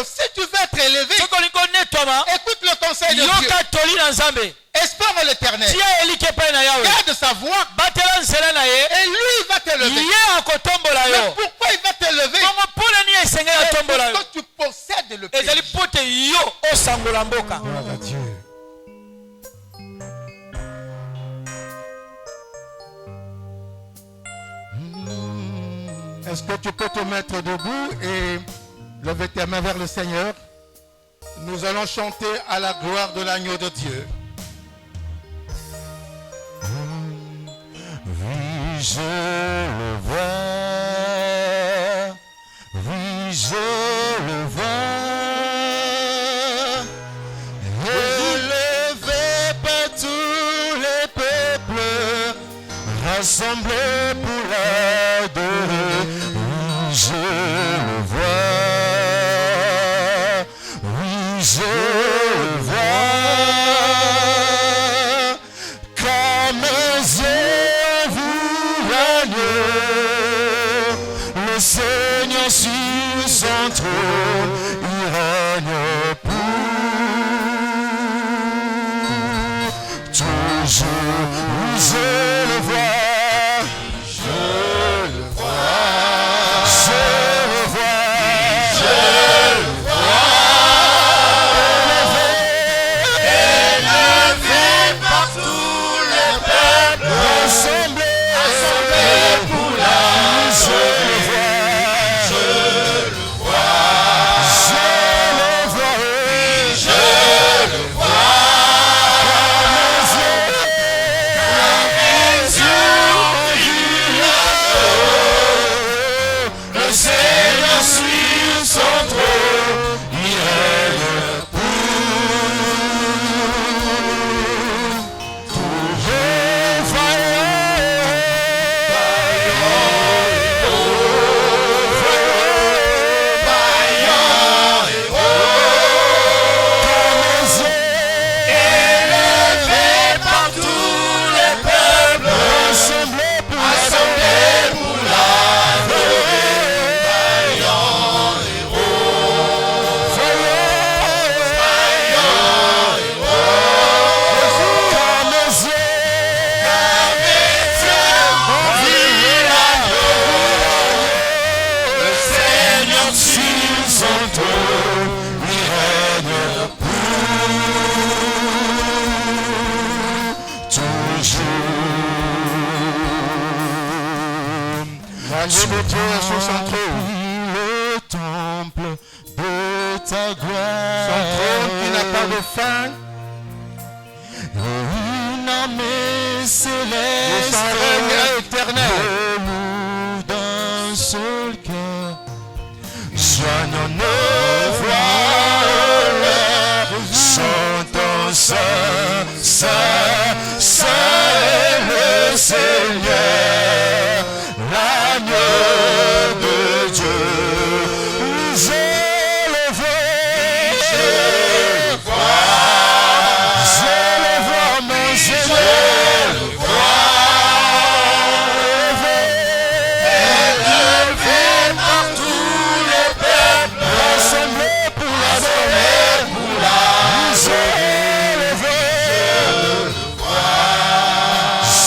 si tu veux être élevé, écoute le conseil de Dieu. Espère en l'Éternel. Garde sa voix. Et lui va t'élever. Mais pourquoi il va t'élever? Pour que tu possèdes le péché. Gloire à Dieu. Est-ce que tu peux te mettre debout et lever tes mains vers le Seigneur? Nous allons chanter à la gloire de l'agneau de Dieu. Oui, je le vois. Oui, je le vois. Élevé par tous les peuples, rassemblés pour l'adorer. Oui, je le vois. Oui, je le vois. Comme mes yeux vous l'agneau, le Seigneur sur son trône, il règne pour toujours. Oui, je le vois. L'agneau de Dieu est sur son trône. Le temple de ta gloire. Son trône qui n'a pas de fin. Une armée céleste. Et son règne éternel. Nous d'un seul cœur. Joignons nos voix. Chantons Saint, Saint, Saint est le Seigneur. L'agneau de Dieu, je le vois, je le vois, mon Seigneur, je le vois, élevé par tous les peuples, rassemblés pour l'adorer, je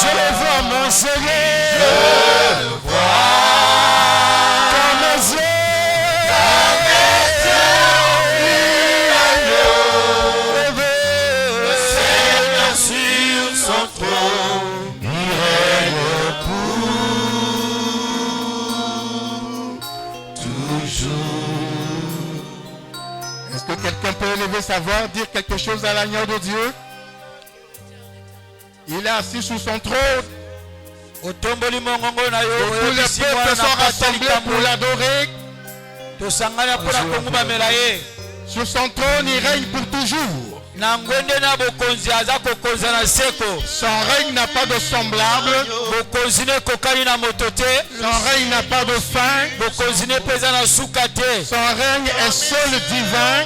le vois, mon Seigneur. Quelqu'un peut élever sa voix, dire quelque chose à l'agneau de Dieu? Il est assis sous son trône. Et tous les peuples sont rassemblés pour l'adorer. Sur son trône, il règne pour toujours. Son règne n'a pas de semblable. Son règne n'a pas de fin. Son règne est seul divin.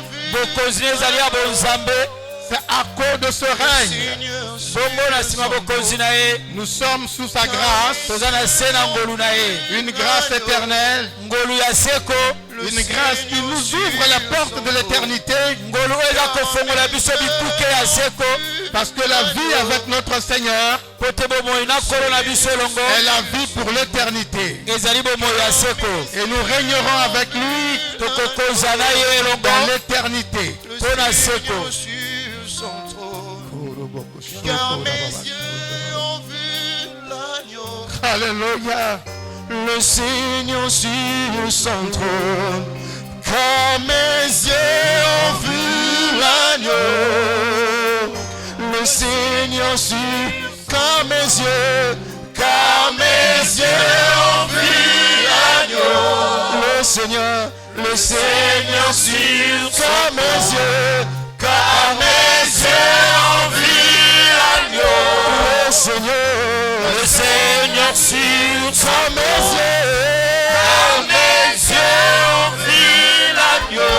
C'est à cause de ce règne. Nous sommes sous sa grâce. Une grâce éternelle. Une grâce qui nous ouvre la porte de l'éternité. Parce que la vie avec notre Seigneur est la vie pour l'éternité. Et nous régnerons avec lui dans l'éternité. Car mes yeux ont vu l'agneau. Alléluia. Le Seigneur sur son trône. Car mes yeux ont vu l'agneau. Le Seigneur sur. Car mes yeux ont vu l'agneau. Le Seigneur sur. Car mes yeux ont vu l'agneau. Le Seigneur sur. Car mes yeux ont vu l'agneau.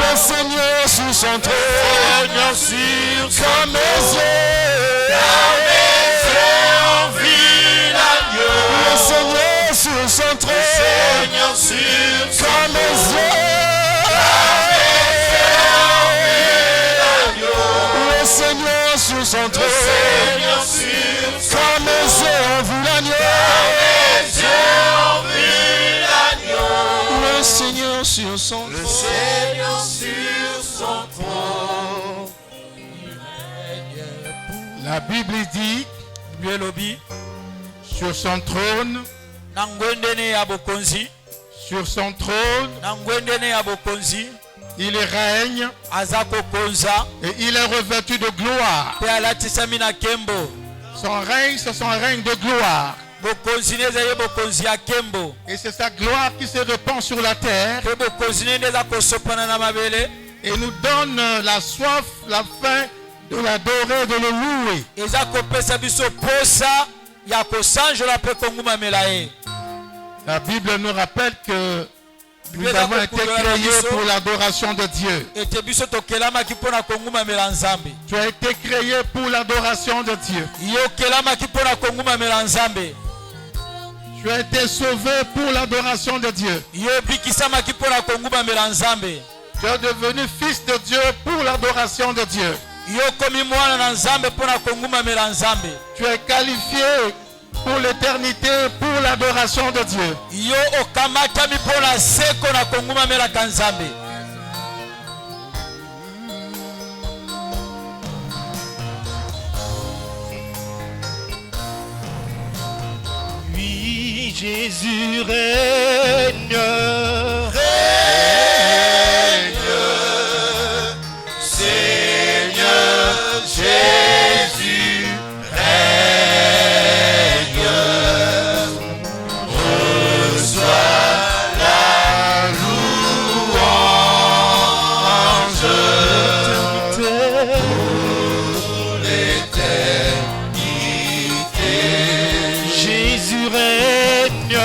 Le Seigneur sur son trône. Car mes yeux ont vu l'agneau. Le Seigneur sur son trône. Car mes yeux. Le Seigneur sur son trône. Car mes yeux ont vu l'agneau. Le Seigneur sur son trône. La Bible dit sur son trône, il règne et il est revêtu de gloire. Son règne, c'est son règne de gloire. Et c'est sa gloire qui se répand sur la terre et nous donne la soif, la faim de l'adorer, de le louer. La Bible nous rappelle que nous avons été créés pour l'adoration de Dieu. Tu as été créé pour l'adoration de Dieu. Tu as été sauvé pour l'adoration de Dieu. Tu es devenu fils de Dieu pour l'adoration de Dieu. Tu es qualifié pour l'éternité, pour l'adoration de Dieu. Oui, Jésus règne. Seigneur Jésus règne. Reçois la louange pour l'éternité. Jésus règne.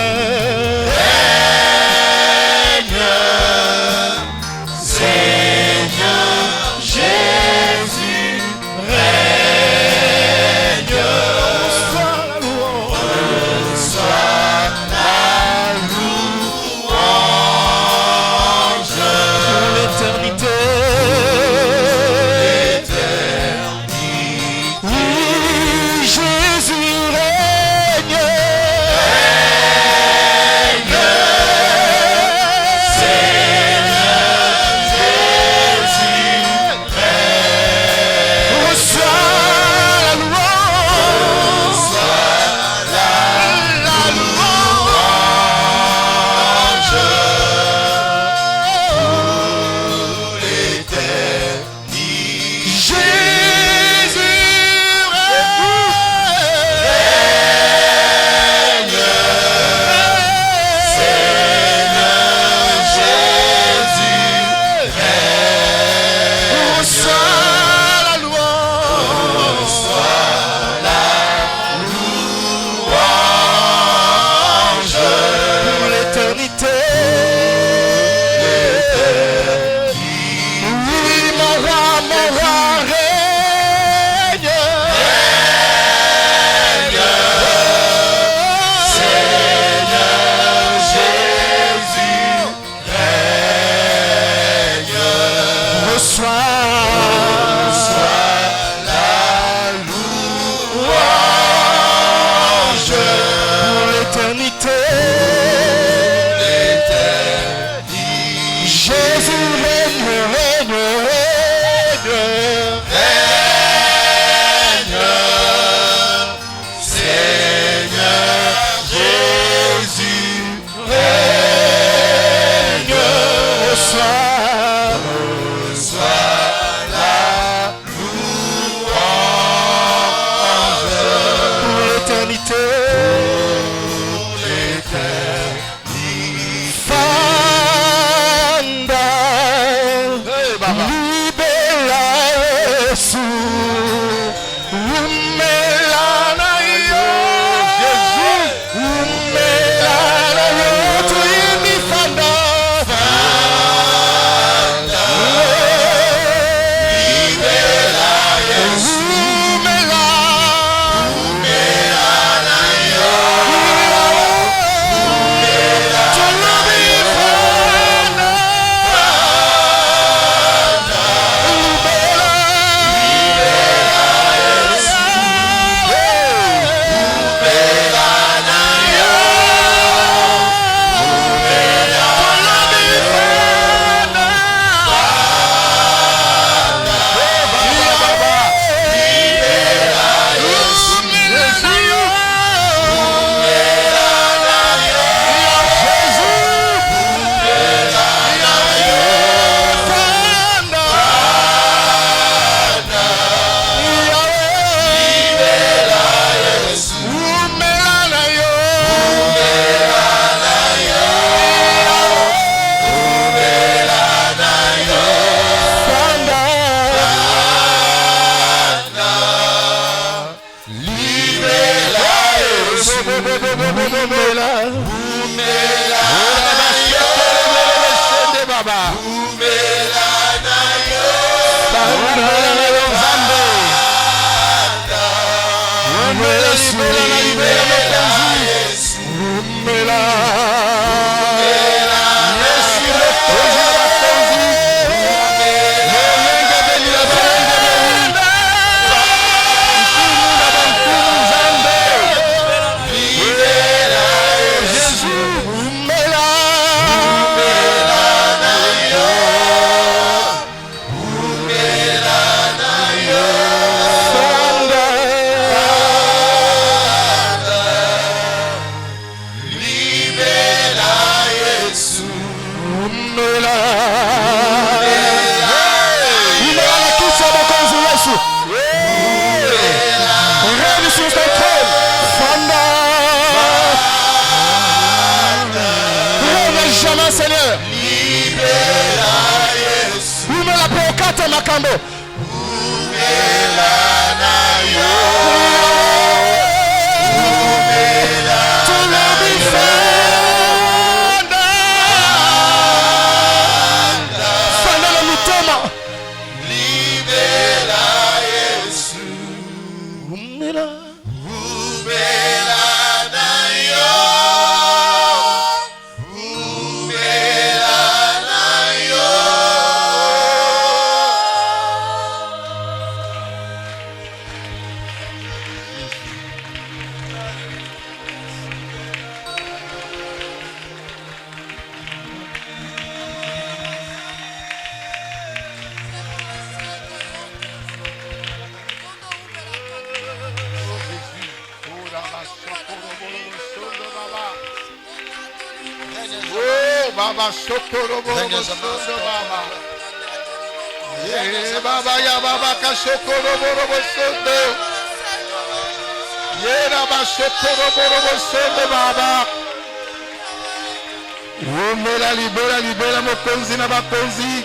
libera mokonzi na bakonzi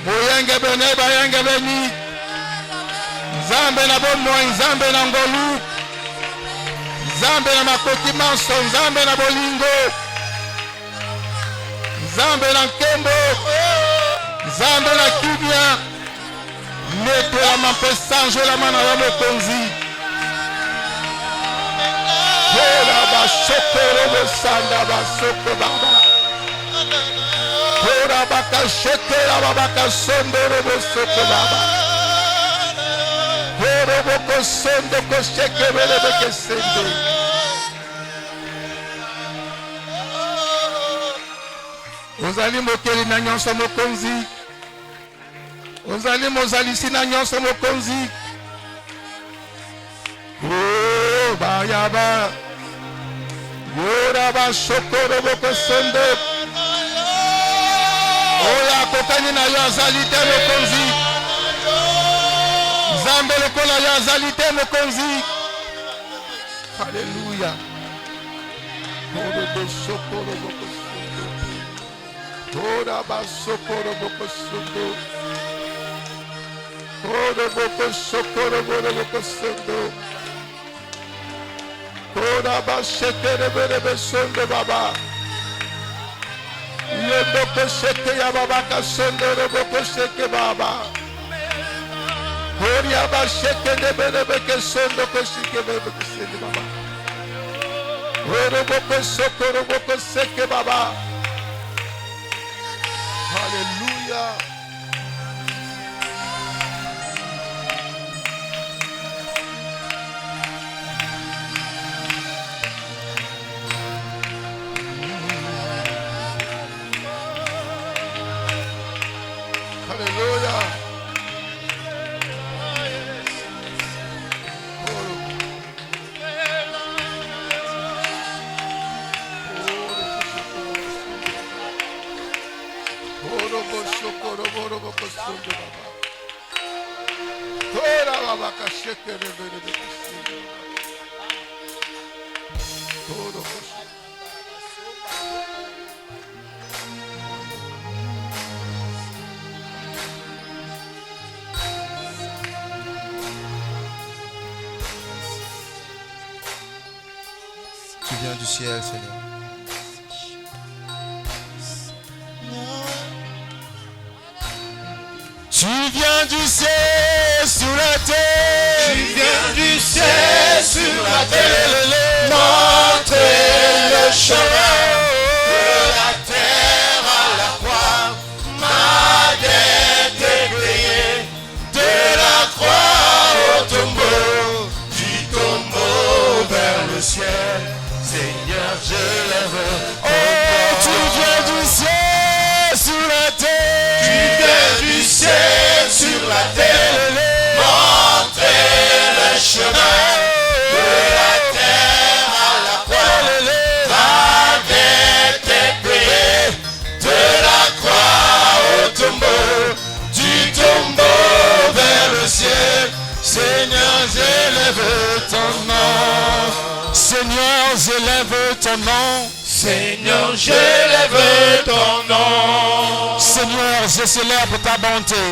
boyenge bene bayenge beni nzambe na bomoi nzambe na ngolu nzambe na makoti manso nzambe na bolingo nzambe na nkembo nzambe na kimia netolama mpe sanjolama na yo mokonzi Ora basokoro bosanda basoko baba. Ora bakashekera baba sondoro bosoko baba. Ora boko sondo koshekebele bekesende. Ozali mokeli na nyonso mokonzi. Ozali mozalisi na nyonso mokonzi. Oh bayaba. Ora basokoro boko sondo. Oya kokani na yo azali te mokonzi. Nzambe lokola yo azali te mokonzi. Haleluya. Ora basokoro boko sondo. Ora basokoro boko sondo. Ora boko sokoro boko sondo. Ora bashekere bere sondo baba. Yendo kosheke ya baba kasondo robo sheke baba. Ora basheke de bere beke sondo koshike bere koshike baba. Ora boko sokoro boko seke baba. Hallelujah. viens du ciel, Seigneur. Tu viens du ciel sur la terre. Tu viens du ciel sur la terre. Montrer le chemin de la terre à la croix. Ma dette est payée. De la croix au tombeau. Du tombeau vers le ciel. Seigneur, je lève. Oh, tu viens du ciel sur la terre. Tu viens du ciel sur la terre. Montrer le chemin de la terre à la croix. Ma dette est payée. De la croix au tombeau. Du tombeau vers le ciel. Seigneur, j'élève ton nom. Seigneur, j'élève ton nom. Seigneur, j'élève ton nom. Seigneur, je célèbre ta bonté.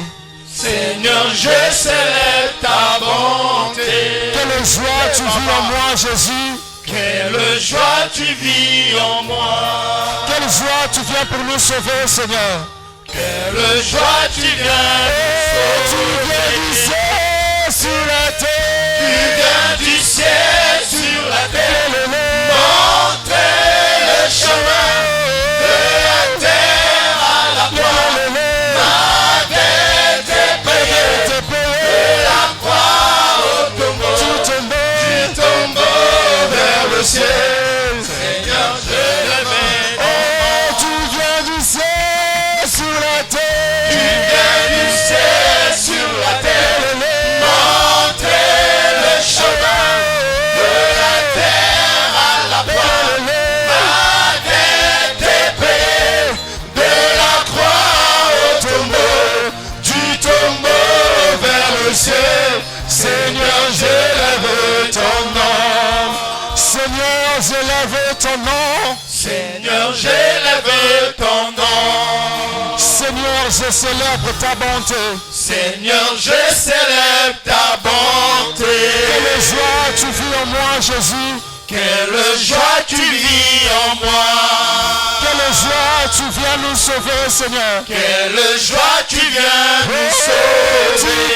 Seigneur, je célèbre ta bonté. Quelle joie tu vis en moi, Jésus. Quelle joie tu vis en moi. Quelle joie tu viens pour nous sauver, Seigneur. Quelle joie tu viens nous Tu viens du ciel sur la terre. Tu viens du ciel sur la terre. Montrer le chemin de la terre à la croix. Ma dette est payée. De la croix au tombeau. Du tombeau vers le ciel. Seigneur, je l'aimais. Oh, tu viens du ciel sur la terre. Tu viens du ciel sur la terre. Montrer le chemin de la terre à la croix. Ma dette est payée. De la croix au tombeau. Du tombeau vers le ciel. Seigneur, j'élève ton nom. Seigneur, j'élève ton nom. Seigneur, j'élève ton nom. Seigneur, je célèbre ta bonté. Seigneur, je célèbre ta bonté. Quelle joie tu vis en moi, Jésus. Quelle joie tu vis en moi. Quelle joie tu viens nous sauver, Seigneur. Quelle joie tu viens nous sauver.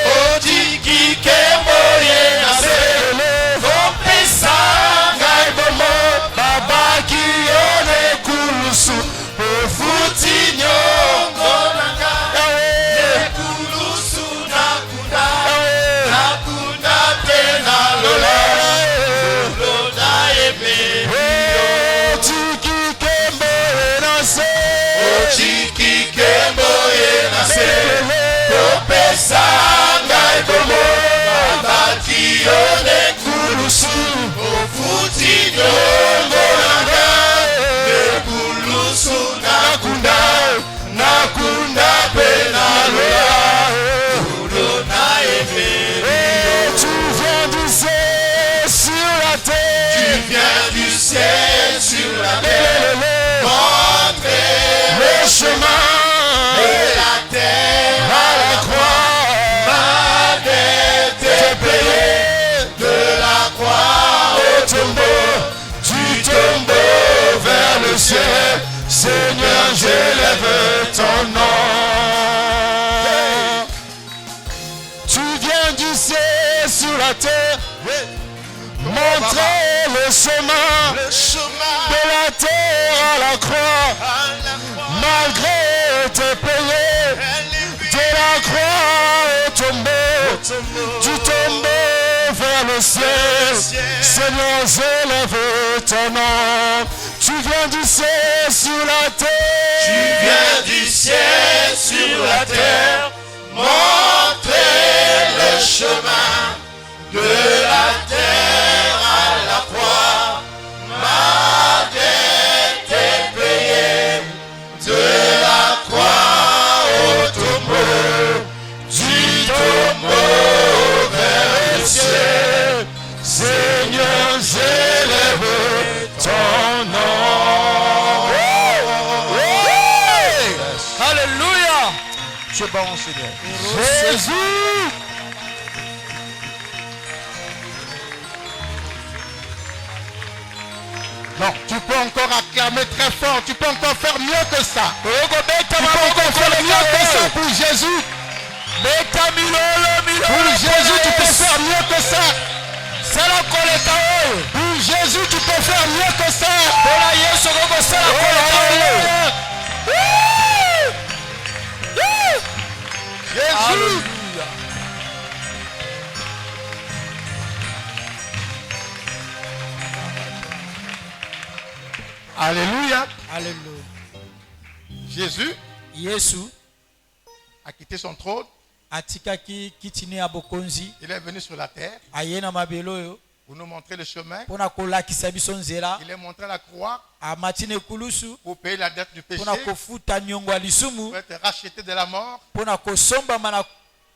Oh, diki kemoye nase. Kopesa ngai bomo. Baba kione kulusu. Ofuti nyongo nanga. Nekulusu nakunda. Nakunda pena lola. Lola ebe. Chiki kembo enase. Chiki kemoye nase. Kopesa ngai bomo. Baba kione kulusu. Ofuti nyongo nanga. Nekulusu nakunda. Nakunda pena lola. Lola ebe. Tu viens du ciel sur la terre. Tu viens du ciel sur la terre. Montrer le chemin de la terre à la croix. Ma dette est payée. De la croix au tombeau. Du tombeau vers le ciel. Seigneur, j'élève ton nom. Tu viens du ciel sur la terre. Montrer le chemin de la terre à la croix. Malgré tes payés, de la croix au tombeau, du tombeau vers le ciel. Seigneur, j'élève ton nom. Tu viens du ciel sur la terre. Tu viens du ciel sur la terre. Montrer le chemin de la terre à la croix. Ma dette est payée. De la croix au tombeau. Du tombeau vers le ciel. Seigneur, j'élève ton nom. Alléluia. Tu es bon, Seigneur. Jésus. Non, tu peux encore acclamer très fort. Tu peux encore faire mieux que ça. Tu peux encore faire mieux que ça pour Jésus. Pour Jésus, tu peux faire mieux que ça. Pour Jésus, tu peux faire mieux que ça. Jésus. Alléluia. Alléluia. Jésus Yesu a quitté son trône. atikaki kitini ya bokonzi. Il est venu sur la terre Ayena mabelo yo. pour nous montrer le chemin. Pona kolakisa biso nzela. Il est montré la croix Amatine kulusu. pour payer la dette du péché. Pona kofuta nyongwa lisumu. Pour être racheté de la mort. Pona kosomba mana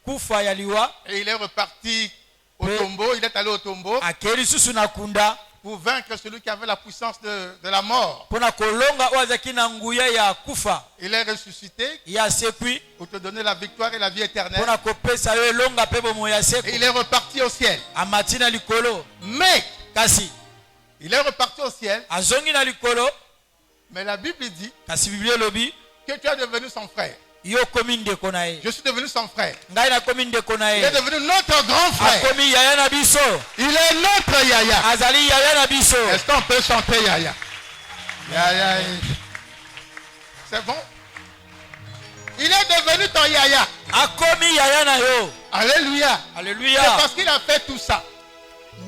kufa ya liwa. Et il est reparti au tombeau. Il est allé au tombeau Akeri susu na kunda. pour vaincre celui qui avait la puissance de la mort. Pona kolonga wazaki na nguya ya kufa. Il est ressuscité Ya sekui. pour te donner la victoire et la vie éternelle. Pona kopesa yo longa pe bomo ya seku. Et il est reparti au ciel. Amatina likolo. Mais Kasi il est reparti au ciel. azongi na likolo. Mais la Bible dit Kasi Biblia lobi. que tu es devenu son frère. Yo komi ndeko na ye. Je suis devenu son frère. Ngai na komi ndeko na Il ye. est devenu notre grand frère. Akomi yaya na biso. Il est notre Yaya. Azali yaya na biso. Est-ce qu'on peut chanter Yaya? Yaya. C'est bon? Il est devenu ton Yaya. Akomi yaya na yo. Alléluia. Alléluia. C'est parce qu'il a fait tout ça.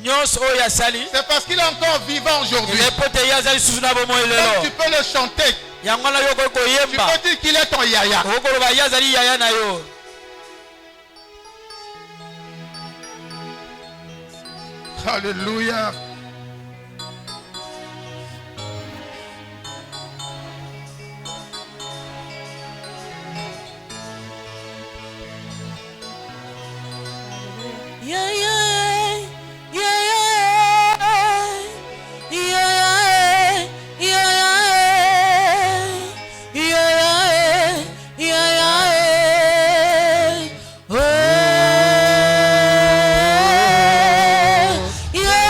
Nyos o ya sali. C'est parce qu'il est encore vivant aujourd'hui. Il est pote ya zali susu na bomo Donc ilelo. tu peux le chanter. Yangwana yo ko Tu yemba. peux dire qu'il est ton Yaya. Ko ba ya zali yaya na yo. Alléluia. Yeah, yeah, yeah, yeah, yeah, yeah, yeah, yeah, yeah, yeah, oh, yeah,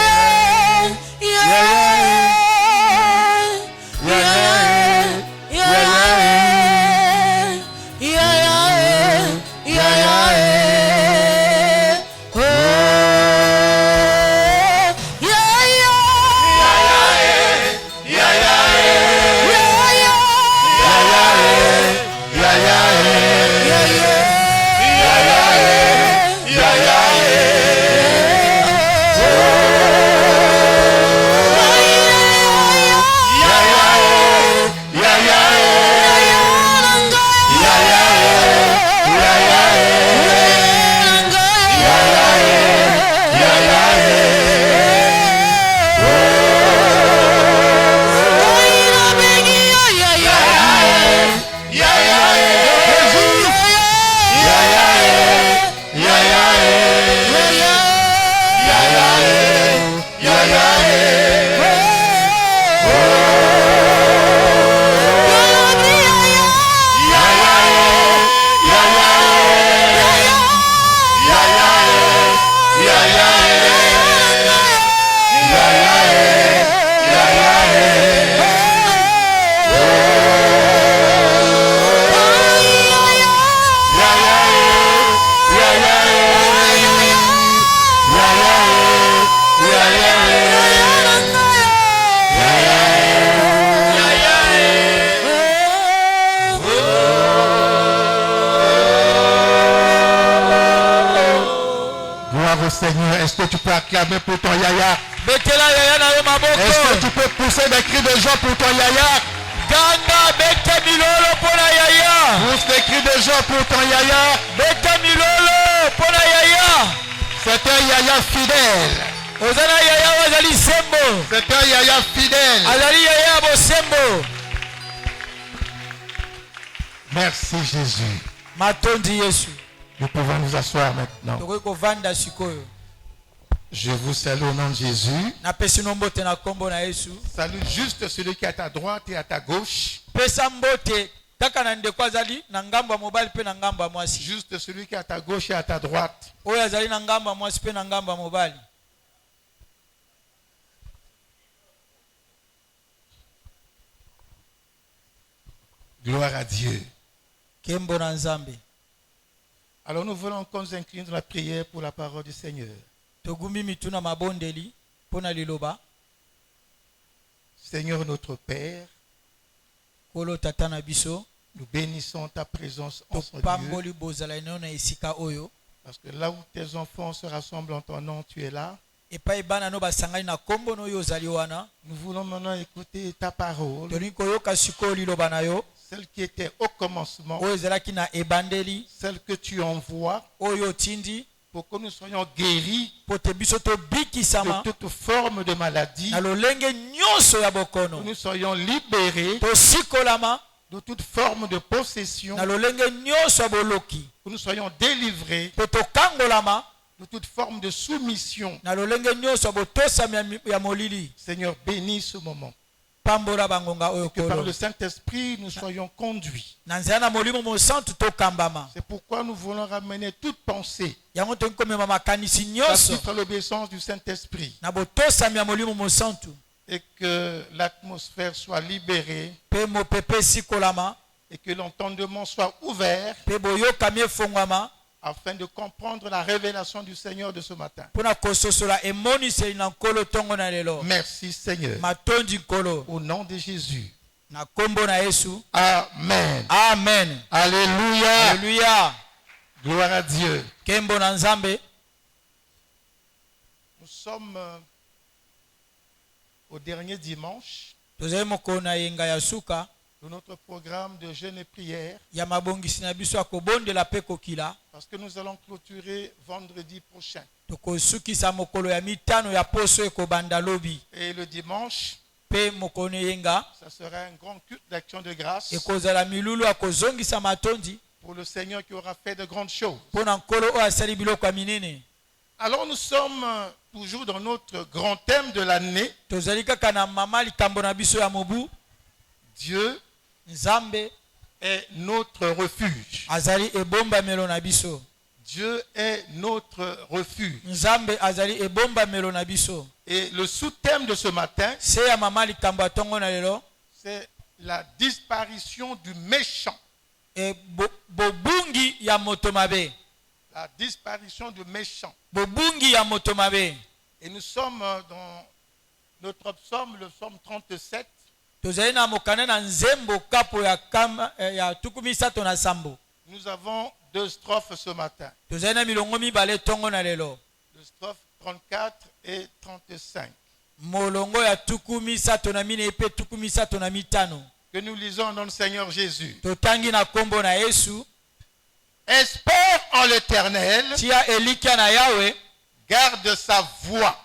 Seigneur, est-ce que tu peux acclamer pour ton Yaya? Betela yaya na yo maboko. Est-ce que tu peux pousser des cris de joie pour ton Yaya? Ganga bete milolo pona yaya. Pousse des cris de joie pour ton Yaya. Bete milolo pona yaya. C'est un Yaya fidèle. Ozana yaya wazali sembo. C'est un Yaya fidèle. Azali yaya bo sembo. Merci Jésus. Matondi Yesu. Nous pouvons nous asseoir maintenant. Toko vanda sikoyo. Je vous salue au nom de Jésus. Na pesi nombote na kombo na Yesu. Salue juste celui qui est à ta droite et à ta gauche. Pesa mbote kaka na ndeko azali na ngambo ya mobali pe na ngambo ya mwasi. Juste celui qui est à ta gauche et à ta droite. Oyo azali na ngambo ya mwasi pe na ngambo ya mobali. Gloire à Dieu. Kembo na Nzambe. Alors nous voulons qu'on nous incline dans la prière pour la parole du Seigneur. Togumi mituna mabondeli pona liloba. Seigneur notre Père, Kolo tatana biso. nous bénissons ta présence en ce Topamboli lieu. bozala na esika oyo. Parce que là où tes enfants se rassemblent en ton nom, tu es là. Epai bana no basangani na kombo no yo zali wana. Nous voulons maintenant écouter ta parole, Toni koyoka siko liloba na yo. celle qui était au commencement, Oyo ezalaki na ebandeli. celle que tu envoies Oyo tindi. pour que nous soyons guéris Pote biso to bikisama. de toute forme de maladie, Na lolenge nyonso ya que bokono. nous soyons libérés To sikolama. de toute forme de possession, Na lolenge nyonso ya boloki. que nous soyons délivrés Po tokangolama. de toute forme de soumission. Na lolenge nyonso ya botosami ya molili. Seigneur, bénis ce moment. Pambola bangonga oyo Que par kolo. le Saint-Esprit, nous soyons conduits. Na nzela na molimo mosantu tokambama. C'est pourquoi nous voulons ramener toute pensée Yango tolingi komema makanisi à nyonso. suivre l'obéissance du Saint-Esprit Na botosami ya molimo mosantu. et que l'atmosphère soit libérée Pe mopepe sikolama. et que l'entendement soit ouvert Pe boyokami efongwama. afin de comprendre la révélation du Seigneur de ce matin. Pona kososola emoniseli na nkolo tongo na lelo. Merci Seigneur. Matondi nkolo. Au nom de Jésus. Na kombo na Yesu. Amen. Amen. Alléluia. Alléluia. Gloire à Dieu. Kembo na Nzambe. Nous sommes au dernier dimanche Tozali mokolo na yenga ya suka. de notre programme de jeûne et prière Ya mabongisi na biso ya kobondela pe kokila. parce que nous allons clôturer vendredi prochain. Tokosukisa mokolo ya mitano ya poso ekobanda lobi. Et le dimanche, Pe mokolo na yenga. ça sera un grand culte d'action de grâce Ekozala milulu ya kozongisa matondi. pour le Seigneur qui aura fait de grandes choses. Pona nkolo oyo asali biloko ya minene. Alors nous sommes toujours dans notre grand thème de l'année. Tozali kaka na mama likambo na biso ya mobu. Dieu Nzambe est notre refuge. azali ebombamelo na biso. Dieu est notre refuge. Nzambe azali ebombamelo na biso. Et le sous-thème de ce matin, Se ya mama likambo ya tongo na lelo. c'est la disparition du méchant. E bobungi ya moto mabe. La disparition du méchant. Bobungi ya moto mabe. Et nous sommes dans notre psaume, le psaume 37. Tozali na mokana na nzembo kapo ya kama ya tukumi sato na sambo. Nous avons deux strophes ce matin. Tozali na milongo mibale tongo na lelo. Le strophe 34 et 35. Molongo ya tukumi sato na mine epe tukumi sato na mitano. Que nous lisons dans le Seigneur Jésus. Totangi na kombo na Yesu. Espère en l'Éternel, Tia elikia na Yahweh. garde sa voix,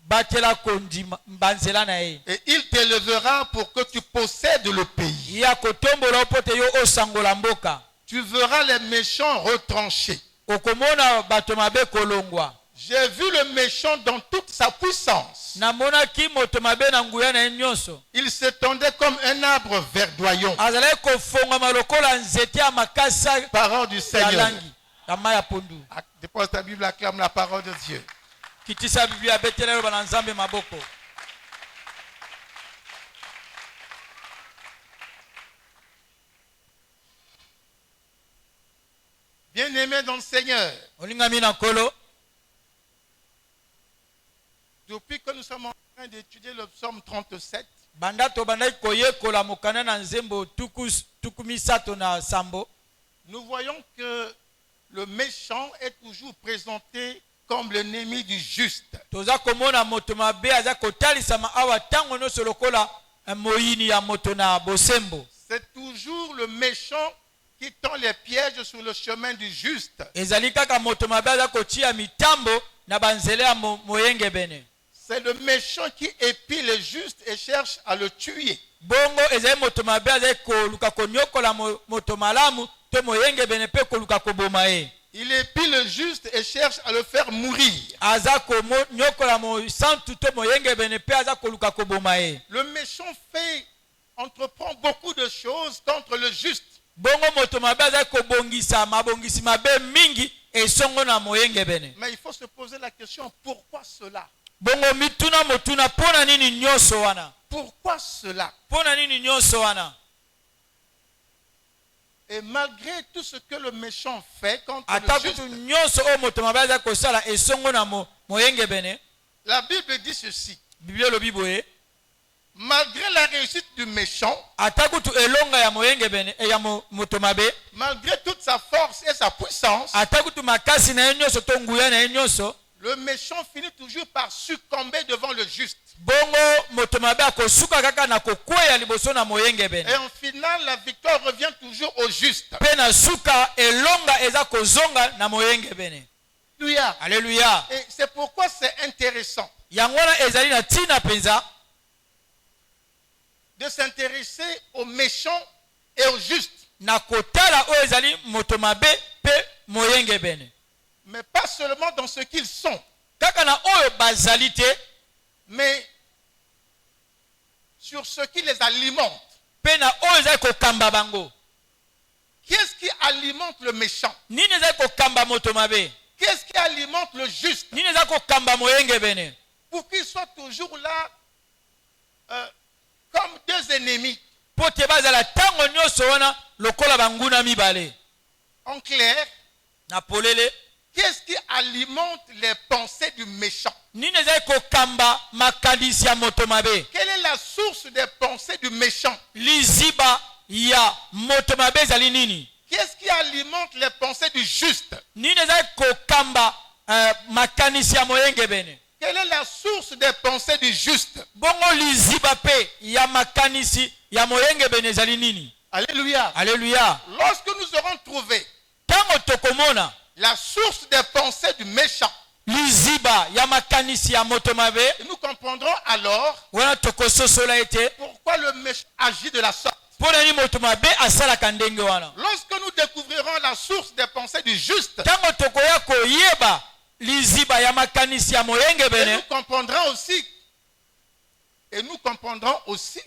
Batela kondima mbanzela na ye. et il t'élèvera pour que tu possèdes le pays. Ya kotombola pote yo osangola mboka. Tu verras les méchants retranchés. Okomona bato mabe kolongwa. J'ai vu le méchant dans toute sa puissance. Namona ki moto mabe na nguya na nyonso. Il s'étendait comme un arbre verdoyant. Azala kofonga malokola nzete ya makasa Parole du ya Seigneur. langi. Kama ya pondu. Dépose ta Bible, acclame la parole de Dieu. Kitisa Biblia betela bana Nzambe maboko. Bien-aimés dans le Seigneur, Olingami na kolo. depuis que nous sommes en train d'étudier le psaume 37, Banda to banda koyekola mokana na nzembo tukumi sato na sambo. nous voyons que le méchant est toujours présenté comme l'ennemi du juste. Toza komona moto mabe aza kotalisama awa tango no solokola moyini ya moto na bosembo. C'est toujours le méchant qui tend les pièges sur le chemin du juste. Ezali kaka moto mabe aza kotia mitambo na banzele ya moyenge bene. C'est le méchant qui épie le juste et cherche à le tuer. Bongo ezali moto mabe aza koluka konyokola moto malamu to moyenge bene pe koluka koboma ye. Il épie le juste et cherche à le faire mourir. Aza ko nyokola mo santu to moyenge bene pe aza koluka koboma ye. Le méchant entreprend beaucoup de choses contre le juste. Bongo moto mabe aza kobongisa mabongisi mabe mingi esongo na moyenge bene. Mais il faut se poser la question, pourquoi cela? Bongo mituna motuna pona nini nyonso wana? Pourquoi cela? Pona nini nyonso wana? Et malgré tout ce que le méchant fait contre le juste, la Bible dit ceci. Malgré la réussite du méchant, malgré toute sa force et sa puissance, le méchant finit toujours par succomber devant le juste. Et en final, la victoire revient toujours au juste. Alléluia. Alléluia. Et c'est pourquoi c'est intéressant de s'intéresser aux méchants et aux justes. Mais pas seulement dans ce qu'ils sont, mais sur ce qui les alimente. Qu'est-ce qui alimente le méchant? Qu'est-ce qui alimente le juste? Pour qu'ils soient toujours là comme deux ennemis. En clair, qu'est-ce qui alimente les pensées du méchant? Quelle est la source des pensées du méchant? Qu'est-ce qui alimente les pensées du juste? Quelle est la source des pensées du juste? Alléluia. Alléluia. Lorsque nous aurons trouvé la source des pensées du méchant, nous comprendrons alors pourquoi le méchant agit de la sorte. Lorsque nous découvrirons la source des pensées du juste, et nous comprendrons aussi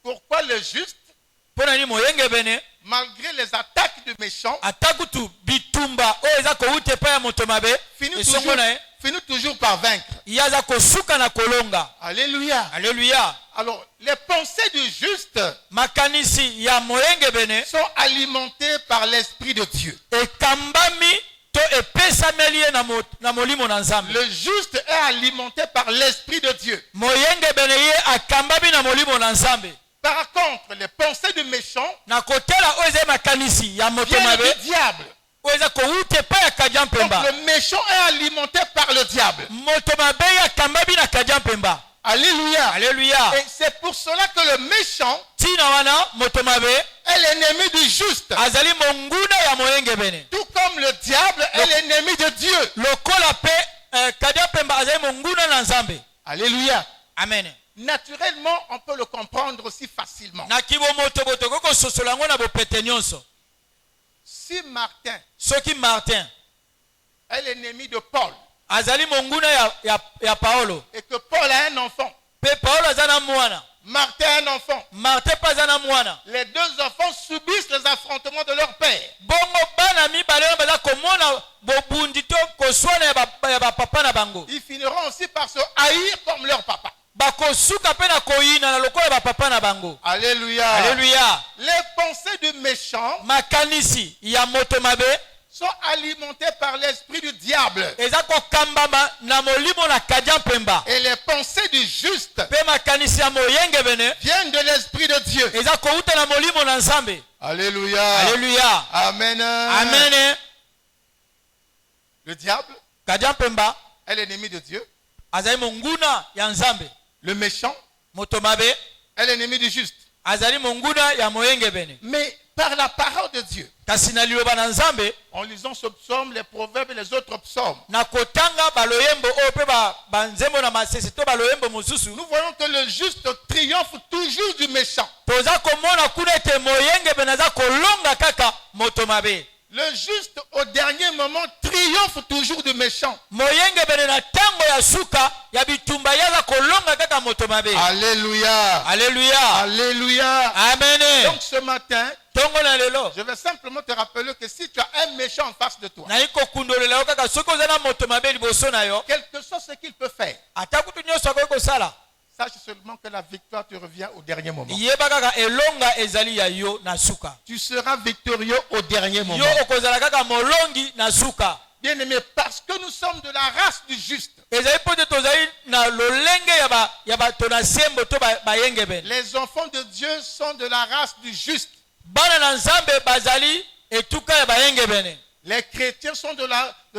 pourquoi le juste, malgré les attaques du méchant, finit toujours par vaincre. Alléluia. Alléluia. Alors, les pensées du juste sont alimentées par l'Esprit de Dieu. Le juste est alimenté par l'Esprit de Dieu. Par contre, les pensées du méchant viennent du diable. Donc, le méchant est alimenté par le diable. Alléluia. Alléluia. Et c'est pour cela que le méchant est l'ennemi du juste. Tout comme le diable est l'ennemi de Dieu. Alléluia. Amen. Naturellement, on peut le comprendre aussi facilement. Si Martin est l'ennemi de Paul, et que Paul a un enfant, Martin a un enfant, les deux enfants subissent les affrontements de leur père. Ils finiront aussi par se haïr comme leur papa. Alléluia. Alléluia. Les pensées du méchant sont alimentées par l'esprit du diable. Et les pensées du juste viennent de l'esprit de Dieu. Alléluia. Alléluia. Amen. Amen. Le diable est l'ennemi de Dieu. Le méchant est l'ennemi du juste. Mais par la parole de Dieu, en lisant ce psaume, les proverbes et les autres psaumes, nous voyons que le juste triomphe toujours du méchant. Le juste au dernier moment triomphe toujours du méchant. Alléluia. Alléluia. Alléluia. Amen. Donc ce matin, je vais simplement te rappeler que si tu as un méchant en face de toi, quel que soit ce qu'il peut faire, Sache seulement que la victoire te revient au dernier moment. Tu seras victorieux au dernier moment. Bien aimé, parce que nous sommes de la race du juste. Les enfants de Dieu sont de la race du juste. Les chrétiens sont de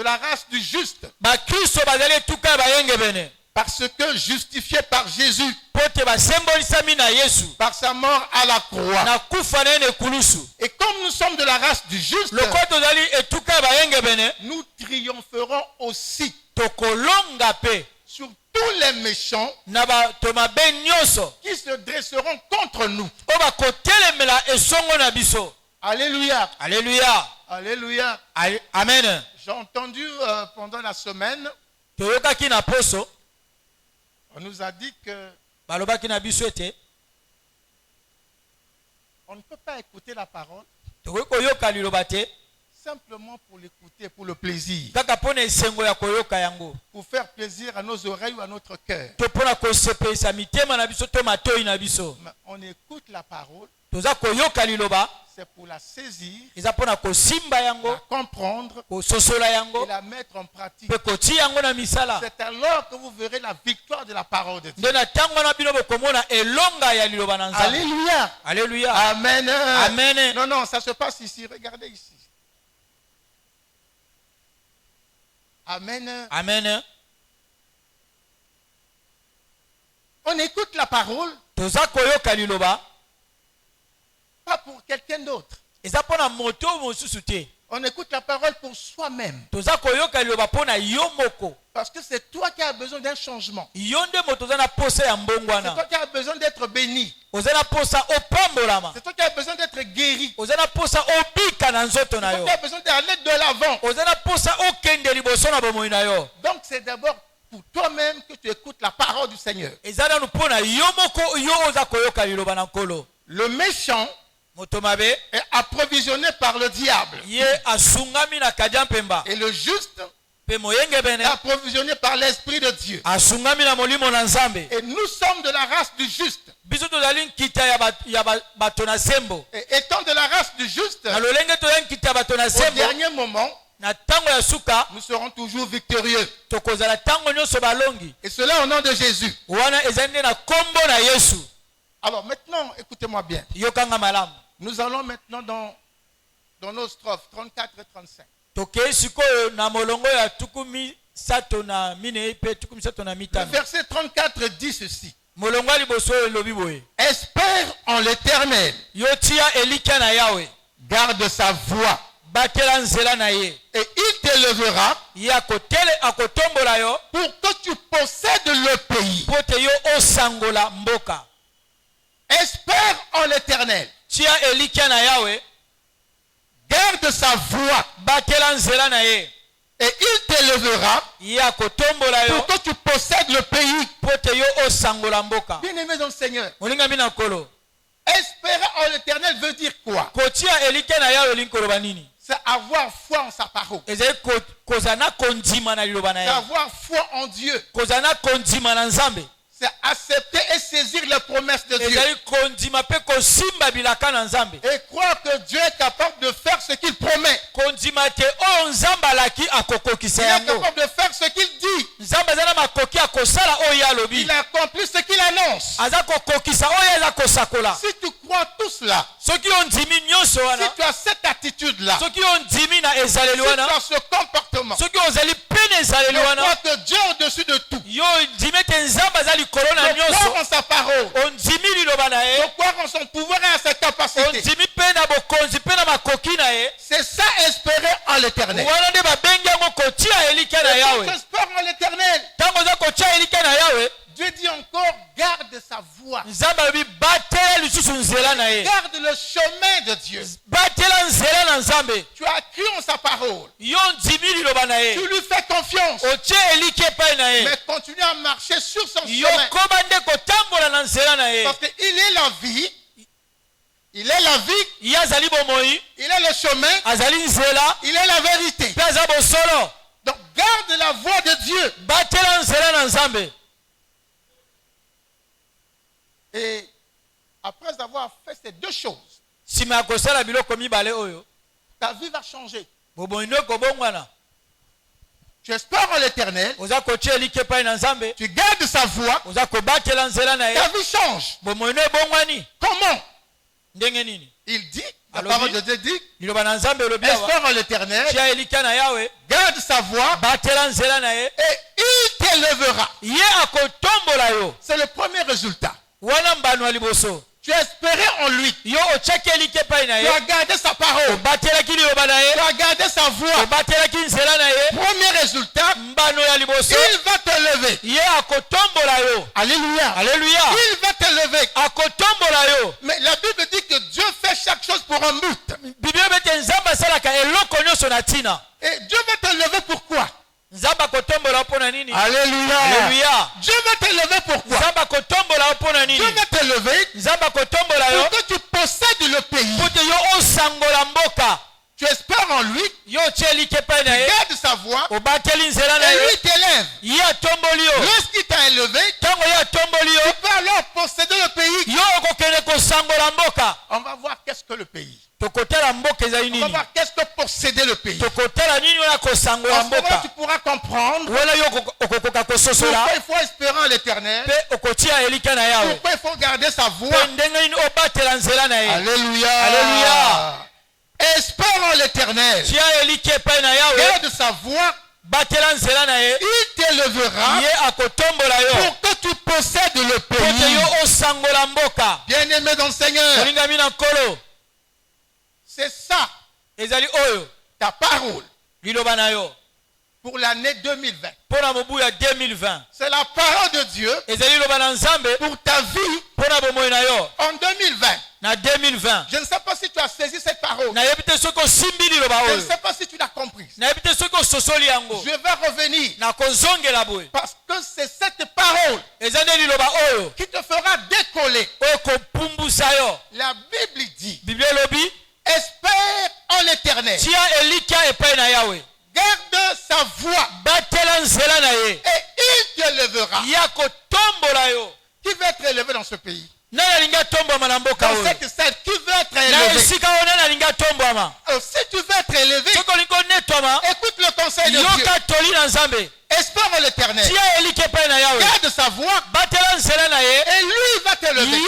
la race du juste. Parce que justifiés par Jésus, par sa mort à la croix. Et comme nous sommes de la race du juste, nous triompherons aussi sur tous les méchants qui se dresseront contre nous. Alléluia. Alléluia. Alléluia. Amen. J'ai entendu pendant la semaine, on nous a dit que on ne peut pas écouter la parole simplement pour l'écouter, pour le plaisir. Pour faire plaisir à nos oreilles ou à notre cœur. Mais on écoute la parole. C'est pour la saisir, la comprendre et la mettre en pratique. C'est alors que vous verrez la victoire de la parole de Dieu. Alléluia. Alléluia. Amen. Amen. Non, ça se passe ici. Regardez ici. Amen. Amen. On écoute la parole. Pas pour quelqu'un d'autre. On écoute la parole pour soi-même. Parce que c'est toi qui as besoin d'un changement. C'est toi qui as besoin d'être béni. C'est toi qui as besoin d'être guéri. C'est toi qui as besoin d'aller de l'avant. Donc c'est d'abord pour toi-même que tu écoutes la parole du Seigneur. Le méchant est approvisionné par le diable. Et le juste est approvisionné par l'Esprit de Dieu. Et nous sommes de la race du juste. Et étant de la race du juste, au dernier moment, nous serons toujours victorieux. Et cela au nom de Jésus. Alors maintenant, écoutez-moi bien. Nous allons maintenant dans nos strophes 34 et 35. Le verset 34 dit ceci. Espère en l'Éternel. Garde sa voie. Et il t'élèvera pour que tu possèdes le pays. Espère en l'Éternel. Garde sa voie. Et il t'élèvera pour que tu possèdes le pays. Bien aimé dans le Seigneur. Espérer en l'Éternel veut dire quoi? C'est avoir foi en sa parole. C'est avoir foi en Dieu. C'est accepter et saisir les promesses de Dieu. Et croire que Dieu est capable de faire ce qu'il promet. Il est capable de faire ce qu'il dit. Il accomplit ce qu'il annonce. Si tu crois tout cela, si tu as cette attitude-là, si tu as ce comportement, je crois que Dieu est au-dessus de tout. Je crois en sa parole. Je crois en son pouvoir et en sa capacité. C'est ça, espérer en l'Éternel. J'espère en l'Éternel. Dieu dit encore, garde sa voie. Garde le chemin de Dieu. Tu as cru en sa parole. Tu lui fais confiance. Mais continue à marcher sur son chemin. Parce qu'il est la vie. Il est la vie. Il est le chemin. Il est la vérité. Donc garde la voie de Dieu. Et après avoir fait ces deux choses, ta vie va changer. Tu espères en l'Éternel, tu gardes sa voix, ta vie change. Comment? Il dit, la parole de Dieu dit, espère en l'Éternel, garde sa voix, et il t'élèvera. C'est le premier résultat. Tu as espéré en lui. Tu as gardé sa parole. Tu as gardé sa voix. Premier résultat, il va te lever. Alléluia. Alléluia. Il va te lever. Mais la Bible dit que Dieu fait chaque chose pour un but. Et Dieu va te lever pourquoi? Alléluia. Alléluia. Dieu va te lever pourquoi? Dieu va te lever pour que tu possèdes le pays. Tu espères en lui, tu gardes sa voix, et lui t'élève. Lorsqu'il t'a élevé, tu peux alors posséder le pays. On va voir qu'est-ce que le pays. On va voir qu'est-ce que posséder le pays. En ce moment, tu pourras comprendre pourquoi il faut espérer en l'Éternel, pourquoi il faut garder sa voix. Alléluia. Alléluia. Espère en l'Éternel, garde sa voix, il t'élèvera pour que tu possèdes le pays. Bien-aimé dans le Seigneur, c'est ça ta parole pour l'année 2020. C'est la parole de Dieu pour ta vie en 2020. Je ne sais pas si tu as saisi cette parole. Je ne sais pas si tu l'as comprise. Je vais revenir parce que c'est cette parole qui te fera décoller. La Bible dit, espère en l'Éternel, garde sa voix, et il t'élèvera. Qui va être élevé dans ce pays? Dans cette salle, qui veut être élevé? Si tu veux être élevé, écoute le conseil de Dieu. Espère en l'Éternel, garde sa voix, et lui va te lever.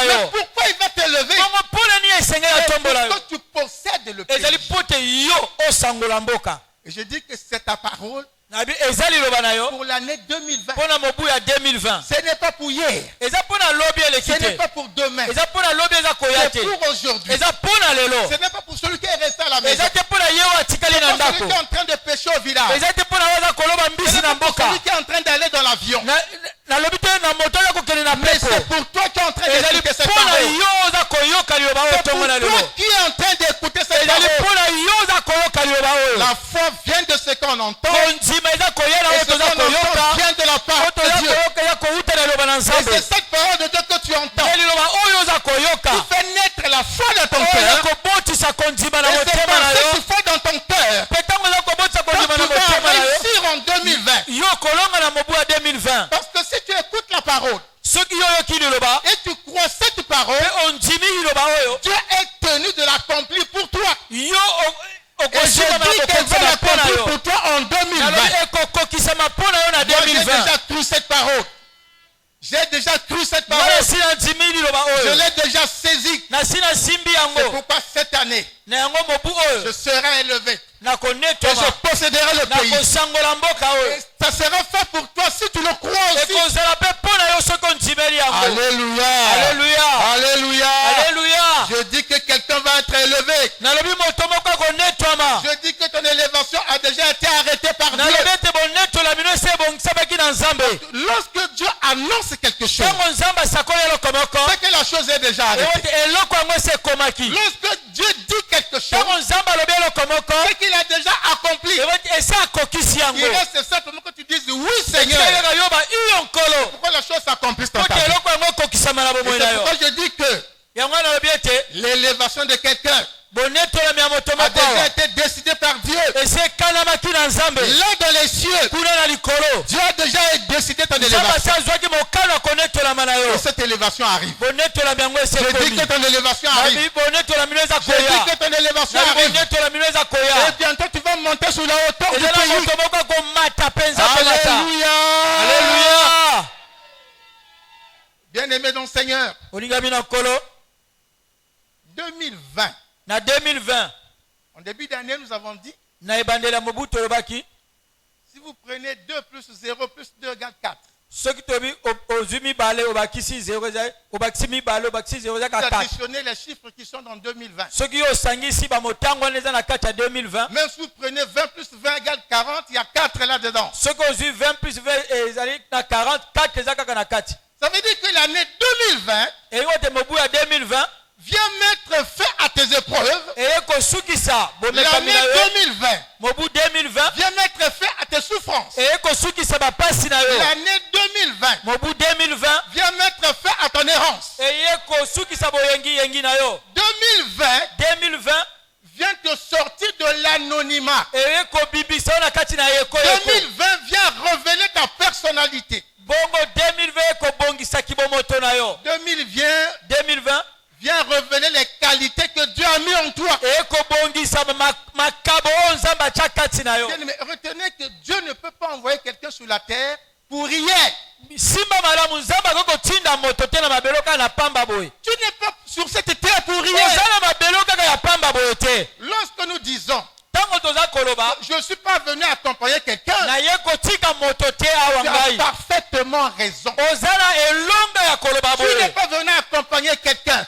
Mais pourquoi il va te lever? Pour que tu possèdes le pays. Et je dis que c'est ta parole pour l'année 2020. Ce n'est pas pour hier. Ce n'est pas pour demain. C'est pour aujourd'hui. Ce n'est pas pour celui qui est resté à la maison. C'est pour celui qui est en train de pêcher au village. Ce n'est pas pour celui qui est en train d'aller dans l'avion. Mais c'est pour toi qui es en train d'écouter cette parole. C'est pour toi qui es en train d'écouter cette parole. La foi vient de ce qu'on entend. Et ce qu'on entend vient de la parole de Dieu. Et c'est cette parole de Dieu que tu entends qui fait naître la foi dans ton cœur. Et c'est parce que tu fais dans ton cœur que tu vas réussir en 2020. Parce que si tu écoutes la parole et tu crois cette parole, Dieu est tenu de l'accomplir pour toi. Et je dis qu'elle va l'accomplir pour toi en 2020. Moi, j'ai déjà cru cette parole. J'ai déjà cru cette parole. Je l'ai déjà saisie. C'est pourquoi cette année, je serai élevé. Et je posséderai le pays. Et ça sera fait pour toi si tu le crois aussi. Alléluia. Alléluia. Alléluia. Je dis que quelqu'un va être élevé. Je dis que ton élévation a déjà été arrêtée par Dieu. Lorsque Dieu annonce quelque chose, c'est que la chose est déjà arrêtée. Lorsque Dieu dit quelque chose, c'est qu'il a déjà accompli. Il reste simplement que tu dises oui Seigneur. Pourquoi la chose s'accomplisse dans ta vie? C'est pourquoi je dis que l'élévation de quelqu'un a déjà été décidé par Dieu. Là dans les cieux, Dieu a déjà décidé ton élévation. Et cette élévation arrive. Je dis que ton élévation arrive. Je dis que ton élévation arrive. Et bientôt tu vas monter sur la hauteur du pays. Alléluia. Alléluia. Bien-aimé dans le Seigneur. 2020. Na 2020. En début d'année, nous avons dit, si vous prenez 2 plus 0 plus 2 égale 4. Vous additionnez les chiffres qui sont dans 2020. Même si vous prenez 20 plus 20 égale 40, il y a 4 là-dedans. Ça veut dire que l'année 2020 viens mettre fin à tes épreuves. L'année 2020 viens mettre fin à tes souffrances. L'année 2020 viens mettre fin à ton errance. 2020 vient te sortir de l'anonymat. 2020 vient révéler ta personnalité. 2020 vient révéler les qualités que Dieu a mis en toi. Mais retenez que Dieu ne peut pas envoyer quelqu'un sur la terre pour rien. Tu n'es pas sur cette terre pour rien. Lorsque nous disons je ne suis pas venu accompagner quelqu'un, tu as parfaitement raison. Tu n'es pas venu accompagner quelqu'un.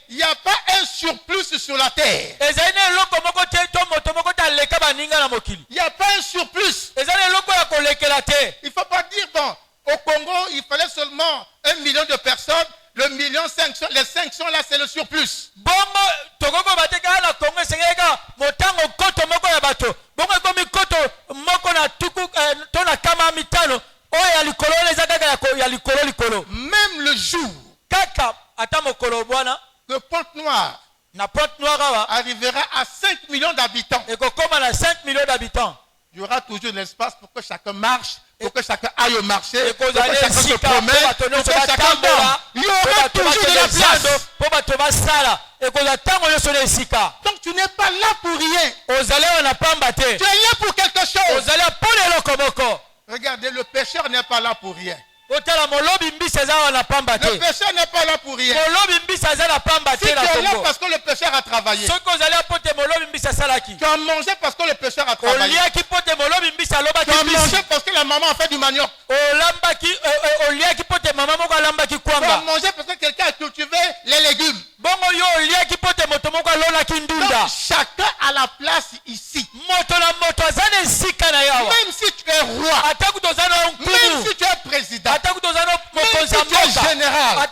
Il n'y a pas un surplus sur la terre. Il n'y a pas un surplus. Il ne faut pas dire, bon, au Congo, il fallait seulement 1 million de personnes. Le million 500, les 500 là, c'est le surplus. Même le jour que Pointe-Noire arrivera à 5 millions d'habitants, il y aura toujours de l'espace pour que chacun marche, pour que chacun aille au marché, pour que chacun se promène, pour que chacun dorme. Il y aura toujours de la place. Donc tu n'es pas là pour rien. Tu es là pour quelque chose. Regardez, le pécheur n'est pas là pour rien. Le pécheur n'est pas là pour rien. Si tu es là parce que le pécheur a travaillé, tu as mangé parce que le pécheur a travaillé, tu as mangé parce que la maman a fait du manioc, tu as mangé parce que quelqu'un a cultivé les légumes. Donc chacun a la place ici. Même si tu es roi, même si tu es président, même si tu es général,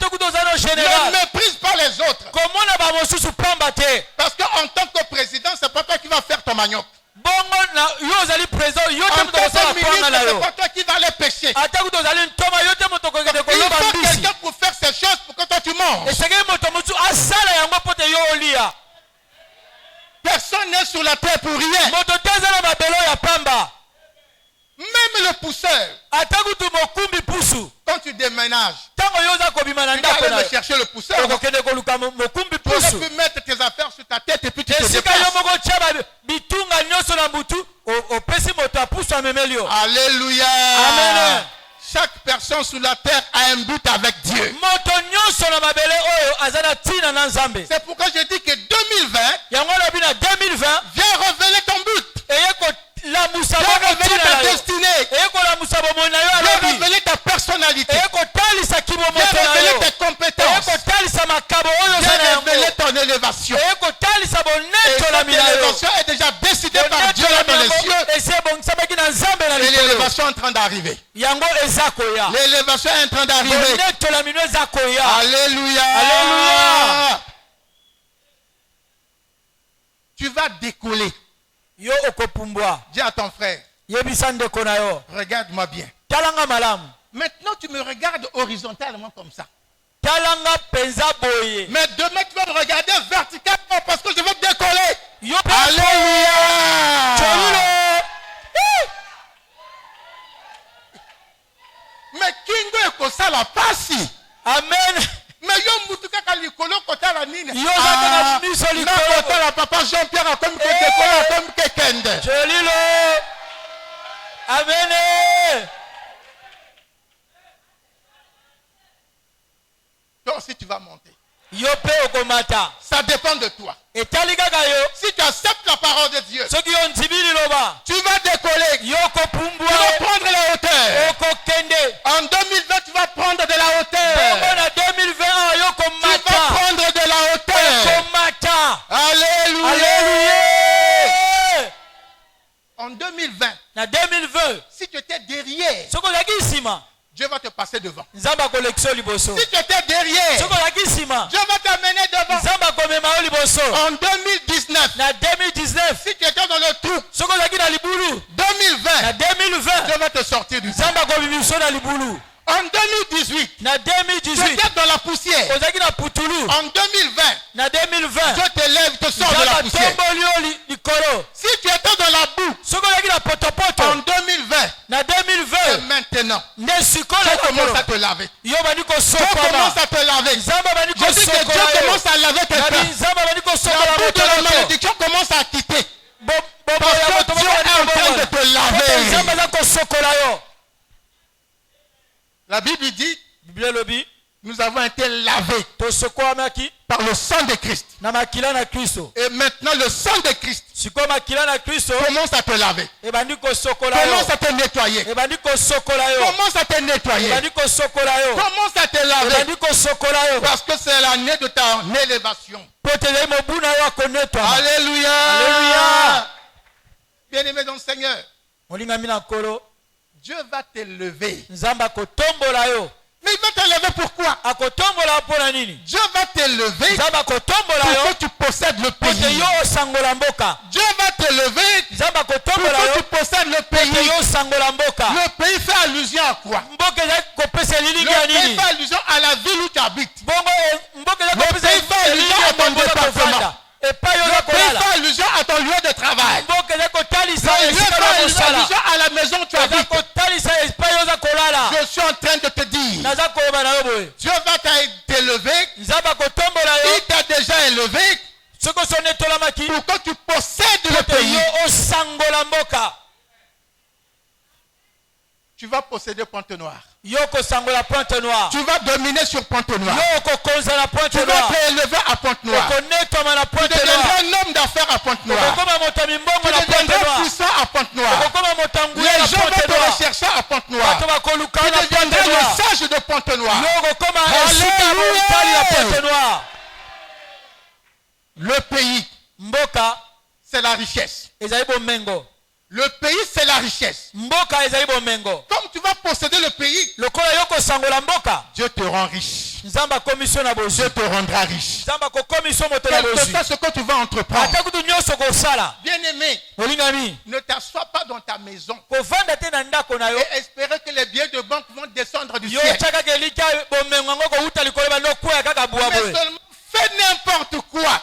ne méprise pas les autres. Parce qu'en tant que président, c'est pas toi qui vas faire ton manioc. En tant que ministre, c'est pas toi qui vas aller pêcher. Il faut quelqu'un pour faire ces choses pour que toi tu manges. Personne n'est sur la terre pour rien. Même le pousseur. Quand tu déménages, tu vas aller me chercher le pousseur. Tu aurais pu mettre tes affaires sur ta tête et puis tu te déplaces. Alléluia. Amen. Chaque personne sur la terre a un but avec Dieu. C'est pourquoi je dis que 2020 vient révéler ton but. Vient révéler ta destinée. Vient révéler ta personnalité. Vient révéler tes compétences. Vient révéler ton élévation. Et cette élévation est déjà décidée par Dieu là dans les cieux. Et l'élévation est en train d'arriver. L'élévation est en train d'arriver. Alléluia. Alléluia. Tu vas décoller. Dis à ton frère, regarde-moi bien. Maintenant tu me regardes horizontalement comme ça. Mais demain tu vas me regarder verticalement parce que je vais te décoller. Alléluia. Mais Kingo kosala pasi. Amen. Mais yo mutu kaka likolo kotala nini? Yo zaka na miso likolo. Na kotala papa Jean-Pierre akomi kekola akomi kekende. Jolilo. Amen. Donc si tu vas monter, Yo pe okomata. ça dépend de toi. Etali kaka yo. Si tu acceptes la parole de Dieu, Soki yo ntibili loba. tu vas décoller. Yo kopumbwa. Tu vas prendre la hauteur. Oko kende. En 2020, tu vas prendre de la hauteur. Bongo na 2020 yo Tu komata. vas prendre de la hauteur. Komata. Alléluia. Alléluia. En 2020, Na 2020. si tu étais derrière, Soko zaki sima. Dieu va te passer devant. Nzamba collection liboso. Si tu étais derrière, Soko zaki sima. Dieu va t'amener devant. Nzamba komema yo liboso. En 2019, Na 2019. si tu étais dans le trou, Soko zaki na libulu. 2020, Na 2020. Dieu va te sortir du trou. Nzamba komimiso na libulu. En 2018, Na tu 2018. étais dans la poussière. Ozaki na putulu. En 2020, Na 2020. Dieu te lève, te sort de la Nzamba poussière. tomboli yo likolo. Si tu étais dans la boue, Soko zaki na en potopoto. 2020, Na et 2020. maintenant, Nde sikola Dieu commence likolo. à te laver. Yo bani Dieu kosokoma. commence à te laver. Nzamba bani Je dis que Dieu kosokola yo. commence à laver tes Nabi cœurs. nzamba bani kosokola La boue de la moto. malédiction commence à quitter. Parce Parce que Dieu est en train de te laver. nzamba za kosokola yo. La Bible dit, Biblia lobi nous avons été lavés tosokwamaki par le sang de Christ. na makila na Kristo. Et maintenant, le sang de Christ Sikoyo makila na Kristo commence à te laver. ebandi kosokola yo. Commence à te nettoyer. Ebandi kosokola yo. Commence à te nettoyer. Ebandi kosokola yo. Commence à te laver. Ebandi kosokola yo. Parce que c'est l'année de ta élévation. Po tezali mobuna yo akonetwa. Alléluia. Alléluia. Bien-aimé dans le Seigneur, Molingami na nkolo Dieu va te lever. nzamba akotombola yo. Mais il va te lever pourquoi? Akotombola mpo na nini? Dieu va te lever Nzamba akotombola pour yo que tu possèdes le po te pays. yo osangola mboka. Dieu va te lever Nzamba pour akotombola que yo tu possèdes le po te pays. yo osangola mboka. Le pays fait allusion à quoi? Mboka ezali kopesa elilingi Le ya pays nini? fait allusion à la ville où tu habites. Bongo mboka ezali Le kopesa pays fait allusion à ton département. epai oza Le pays kolala. fait allusion à ton lieu de travail. Mboka ezali kotalisa Le lieu esika fait na kosala. allusion à la maison où tu Eza habites. kotalisa epai oza kolala. Je suis en train de te dire, Naza koyeba na yo boye. Dieu va t'élever. Nzamba akotombola yo Il t'a déjà élevé soki osonetolamaki pour que tu possèdes le po te pays. yo osangola mboka. Tu vas posséder Pointe-Noire. Yo kosangola Pointe Noire. Tu vas dominer sur Pointe-Noire. Yo kokonza na Tu Pointe vas Noire. t'élever à Pointe-Noire. Okonetwama na Tu Pointe deviendras Noire. un homme d'affaires à Pointe-Noire. Okokoma moto ya mimbongo Tu na Pointe deviendras Noire. puissant à Pointe-Noire. Okokoma moto ya nguya Les na gens vont Pointe te Noire. rechercher à Pointe-Noire. Bato bakoluka Tu na Pointe deviendras Noire. le sage de Pointe-Noire. Yo okokoma Alléluia. esika motali ya Pointe Noire. Le pays, Mboka c'est la richesse. ezali bomengo. Le pays, c'est la richesse. Mboka ezali bomengo. Comme tu vas posséder le pays, Lokola yo kosangola mboka, Dieu te rend riche. nzamba akomiso na bozwi. Dieu te rendra riche. Nzamba akokomiso moto na Quel que bozwi. soit ce que tu vas entreprendre. Ata kutu nyonso kosala. Bien-aimé, Olingami, ne t'assois pas dans ta maison kovanda te na ndako na yo. et espérer que les billets de banque vont descendre du Yo ciel. chaka kelika bomengo yango kouta likolo bando kwea kaka bwa Mais boye. seulement fais n'importe quoi.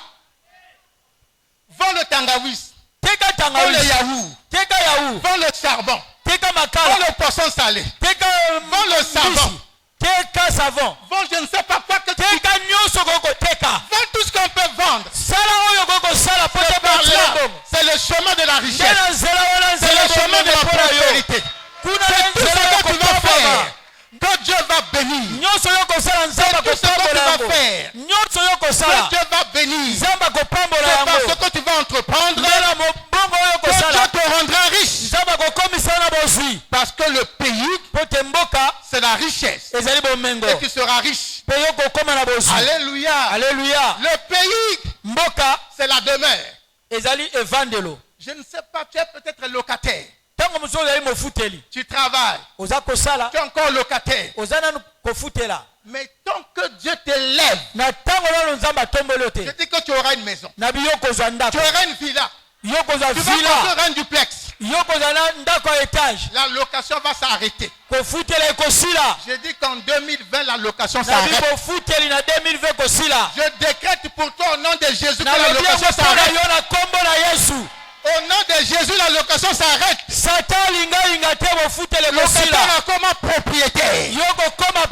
Vends le tangawis, Teka vends le tangawizi, yahoo, teka yahu, vends le charbon, teka vends makala, le poisson salé, teka vends le savon, mbisi, teka savon, vends je ne sais pas quoi que tu teka nyonso koko teka. vends tout ce qu'on peut vendre. Sala oyo koko sala po te Par batila là, bongo. c'est le chemin de la richesse. Ndena nzela wana C'est nzela le chemin de la bongo na yo. prospérité. Kuna C'est na tout ce nzela que tu vas kokopama. faire. Que Dieu va bénir. Nyonso yo kosala nzamba C'est tout ce que tu kopambola vas yango. faire. Nyonso yo Que kosala Dieu va bénir. nzamba kopambola C'est parce yango. que tu vas entreprendre Ndena mobongo oyo que Dieu kosala te rendra riche. nzamba kokomisa na bozwi. Parce que le pays, Po te mboka c'est la richesse. ezali bomengo. Et tu seras riche. Mpe yo kokoma na bozwi. Alléluia. Alléluia. Le pays, Mboka c'est la demeure. ezali evandelo. Je ne sais pas, tu es peut-être locataire. Ntango mosusu ozali mofuteli. Tu travailles. Oza kosala. Tu es encore locataire. Oza nanu kofutela. Mais tant que Dieu t'élève, Na ntango nano nzambe atomboli yo je te. dis que tu auras une maison. Na bi yo kozwa Tu ndako. auras une villa. Yo kozwa Tu vas villa. construire un duplex. Yo kozwa na ndako ya etage. La location va s'arrêter. Kofutela ekosila. Je dis qu'en 2020, la location Na bi s'arrête. kofuteli na 2020 kosila. Je décrète pour toi au nom de Jésus que Na la lobi location yango mpona s'arrête. yo na kombo na Yesu. Au nom de Jésus, la location s'arrête. Satan lingalinga te bofutele Locataire kosila. a comme propriétaire. Yo kokoma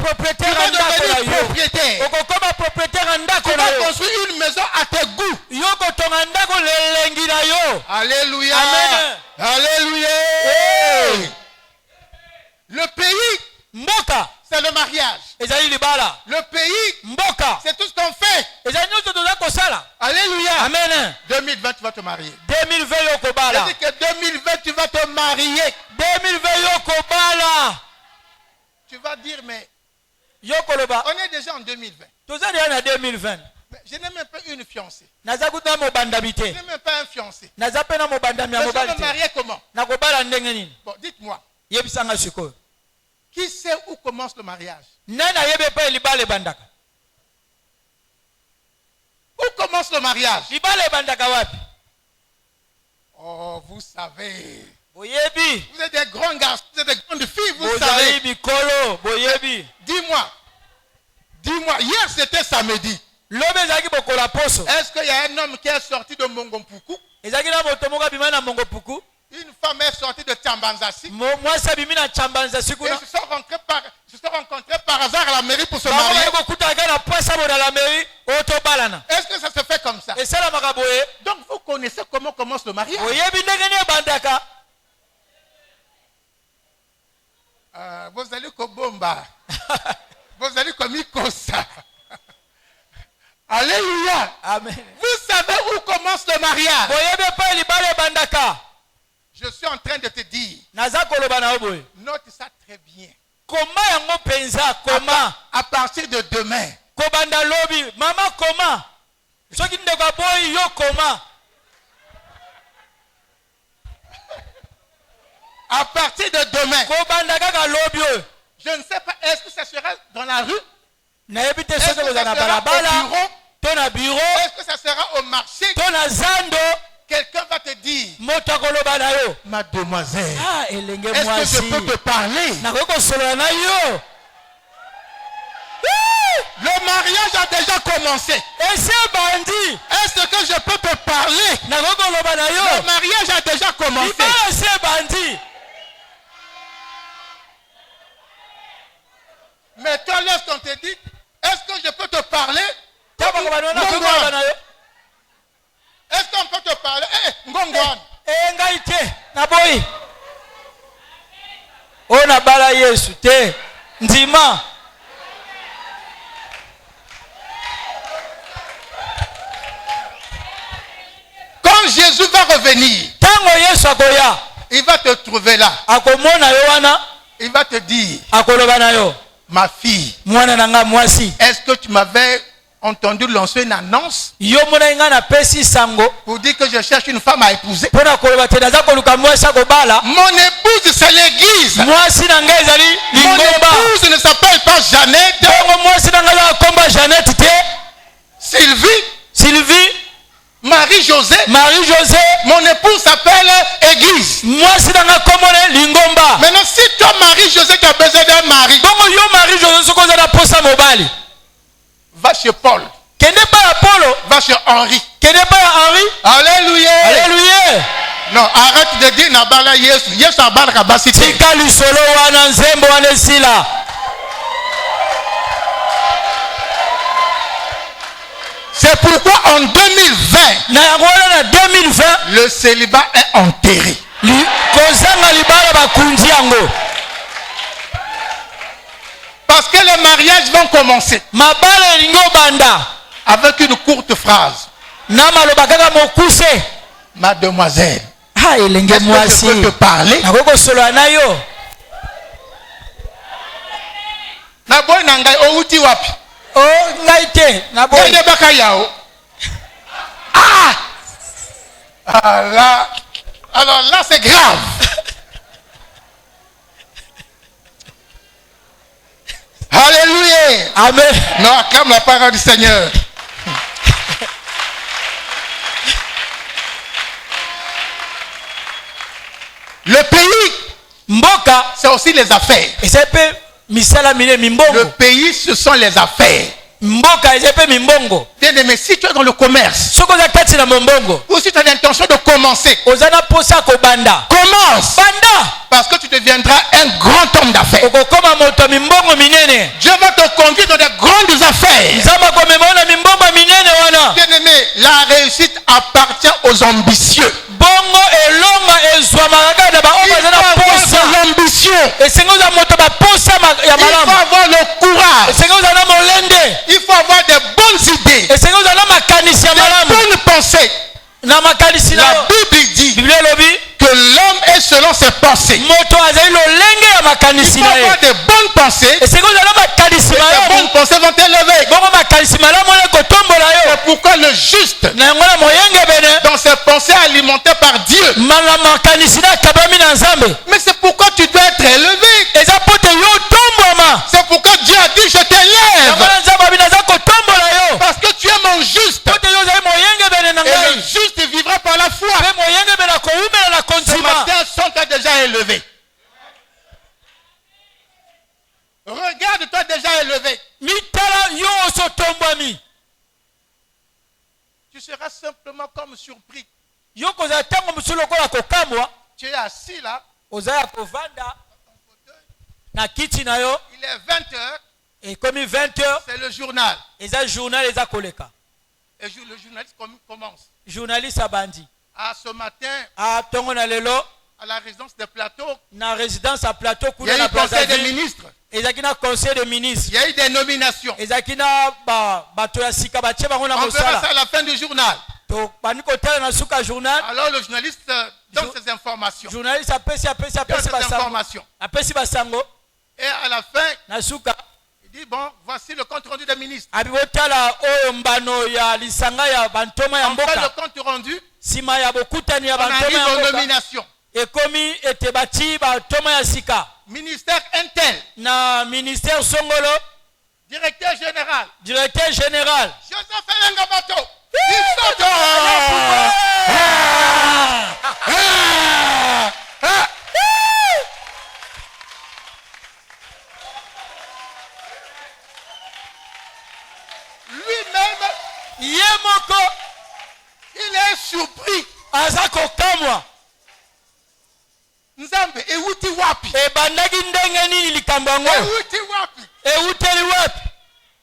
devenir propriétaire. Tu vas construire une maison à tes goûts. Alléluia. Amen. Alléluia. Hey. Le pays, Mboka. c'est le mariage. Le pays, Mboka. c'est tout ce qu'on fait. Alléluia. Amen. 2020, tu vas te marier. 2020 Je yokobala. dis que 2020, tu vas te marier. 2020 yokobala. Tu vas dire, mais Yokoloba. on est déjà en 2020. Tozali na 2020. Mais je n'ai même pas une fiancée. Naza kuta mobandami te. Je n'ai même pas un fiancé. Naza pena mobandami ya Je vais mobali me te. marier comment? Nakobala ndenge nini? Bon, dites-moi. Yebisanga sikoyo. Qui sait où commence le mariage? Nana yebe pa libale bandaka. Où commence le mariage? Libale bandaka wapi? Oh, vous savez. Boyebi. Vous êtes des grands garçons, vous êtes des grandes filles, vous Bozali savez. bikolo, boyebi. Dis-moi. Dis-moi, hier c'était samedi. Lobe zaki bokola poso. Est-ce qu'il y a un homme qui est sorti de Mongompuku? Ezaki na moto moko bimana mongo puku. Une femme est sortie de Tchambanzasi. Mwasa bimina chambanza siku Et na. se sont rencontrés par hasard à la mairie pour se marier. Bako kuta kana poisa boda la mairie oto balana. Est-ce que ça se fait comme ça? Et ça la makaboye. Donc vous connaissez comment commence le mariage. Boyebi ndenge ne bandaka. Vous allez Kobomba. Vous allez comme Ikosa. Alléluia. Amen. Vous savez où commence le mariage? Boyebi pa libale bandaka. Je suis en train de te dire. Naza koloba na oboye. Note ça très bien. Comment yango penza comment? À partir de demain. Kobanda lobi, mama comment? Soki ndeko boy yo comment? À partir de demain. Kobanda kaka lobi yo. Je ne sais pas, est-ce que ça sera dans la rue? Nayebi te Est-ce soki que ça kozana sera balabala. au bureau? Tona bureau. Est-ce que ça sera au marché? Tona zando. Quelqu'un va te dire, Moto koloba na yo. mademoiselle, Ah, elenge est-ce que mwasi. je peux te parler? Nakoki kosolola na yo. Le mariage a déjà commencé. Ese bandi. Est-ce que je peux te parler? Nakoki koloba na yo. Le mariage a déjà commencé. Libala ese bandi. Mais toi, lorsqu'on te dit, est-ce que je peux te parler? Taba kobana na koloba na yo. Est-ce qu'on peut te parler? Ngongwan. Ngai te na boyi. Ona bala Yesu te. Ndima. Quand Jésus va revenir, Tango Yesu akoya. il va te trouver là. Akomona yo wana. Il va te dire, Akoloba na yo. ma fille, Mwana nanga mwasi. est-ce que tu m'avais entendu lancer une annonce Yo mona nga na pesi sango. pour dire que je cherche une femme à épouser? Pona koloba te naza koluka mwasi akobala. Mon épouse, c'est l'église. Mwasi nanga ezali Mon lingomba. épouse ne s'appelle pas Jeannette, Tango mwasi nanga za komba Jeannette te. Sylvie, Sylvie, Marie-José. Marie-José. Mon épouse s'appelle église. Mwasi nanga komone lingomba. Maintenant, si toi, Marie-José, tu as besoin d'un mari, Bongo yo Marie-José soko za na posa mobali. va chez Paul, Kende pa ya Polo. va chez Henri. Kende pa ya Henri. Alléluia. Alléluia. Non, arrête de dire Nabala Yesu. Yesu abala kabasi te. Tika lisolo wana nzembo wana esila. C'est pourquoi en 2020, Na yango wana na 2020 le célibat est enterré. kozanga libala bakundi yango. Parce que les mariages vont commencer Mabala elingo banda. avec une courte phrase. Na maloba kaka mokuse. Mademoiselle, Ha elenge est-ce que je mwasi. peux te parler? Nakoki kosolola na yo. Na boy na ngai outi wapi? O ngai te na boy. Yende baka yao. Ah là, alors là c'est grave. Alléluia. Amen. Non, acclame la parole du Seigneur. Le pays, Mboka c'est aussi les affaires. esepe misala mine Le mimbongo. pays, ce sont les affaires. Mboka esepe mimbongo. Bien-aimé, si tu es dans le commerce, Soko za kati na mbongo. ou si tu as l'intention de commencer, Ozana posa ko banda. commence. Banda. Parce que tu deviendras un grand homme d'affaires. Okokoma moto mimbongo minene. Dieu va te conduire dans des grandes affaires. Bien-aimé, la réussite appartient aux ambitieux. Il faut avoir l'ambition. Il faut avoir le courage. Il faut avoir des bonnes idées. Des bonnes pensées. La Bible dit que l'homme est selon ses pensées. Il faut avoir des bonnes pensées. Et ces bonnes pensées vont t'élever. C'est pourquoi le juste, dans ses pensées alimentées par Dieu. Mais c'est pourquoi tu dois être élevé. C'est pourquoi Dieu a dit je t'élève. Parce que tu es mon juste. Et le juste vivra par la foi. Ce matin, sont-toi déjà élevé. Regarde-toi déjà élevé. Tu seras simplement comme surpris. Tu es assis là. Il est 20h. C'est le journal. Et le journaliste commence. Ah, ce matin, à la résidence des plateaux, il y a eu le conseil des ministres. Il y a eu des nominations. On verra ça à la fin du journal. Alors le journaliste donne ses informations. Et à la fin, il dit bon, voici le compte rendu des ministres. On fait le compte rendu. On arrive aux nominations. Ministère Intel. Ministère Songolo. Directeur général. Joseph Elengabato. Lui-même, il est surpris. Nzambe, ewuti wapi?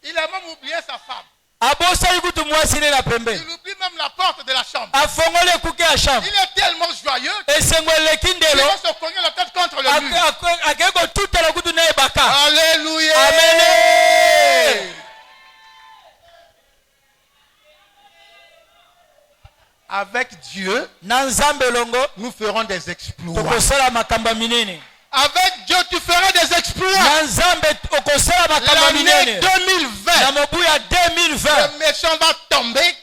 Il a même oublié sa femme. Il oublie même la porte de la chambre. Il est tellement joyeux. Il va se cogner la tête contre le mur. Alléluia. Amen. Avec Dieu, nous ferons des exploits. Avec Dieu, tu feras des exploits. L'année 2020, le méchant va tomber. Et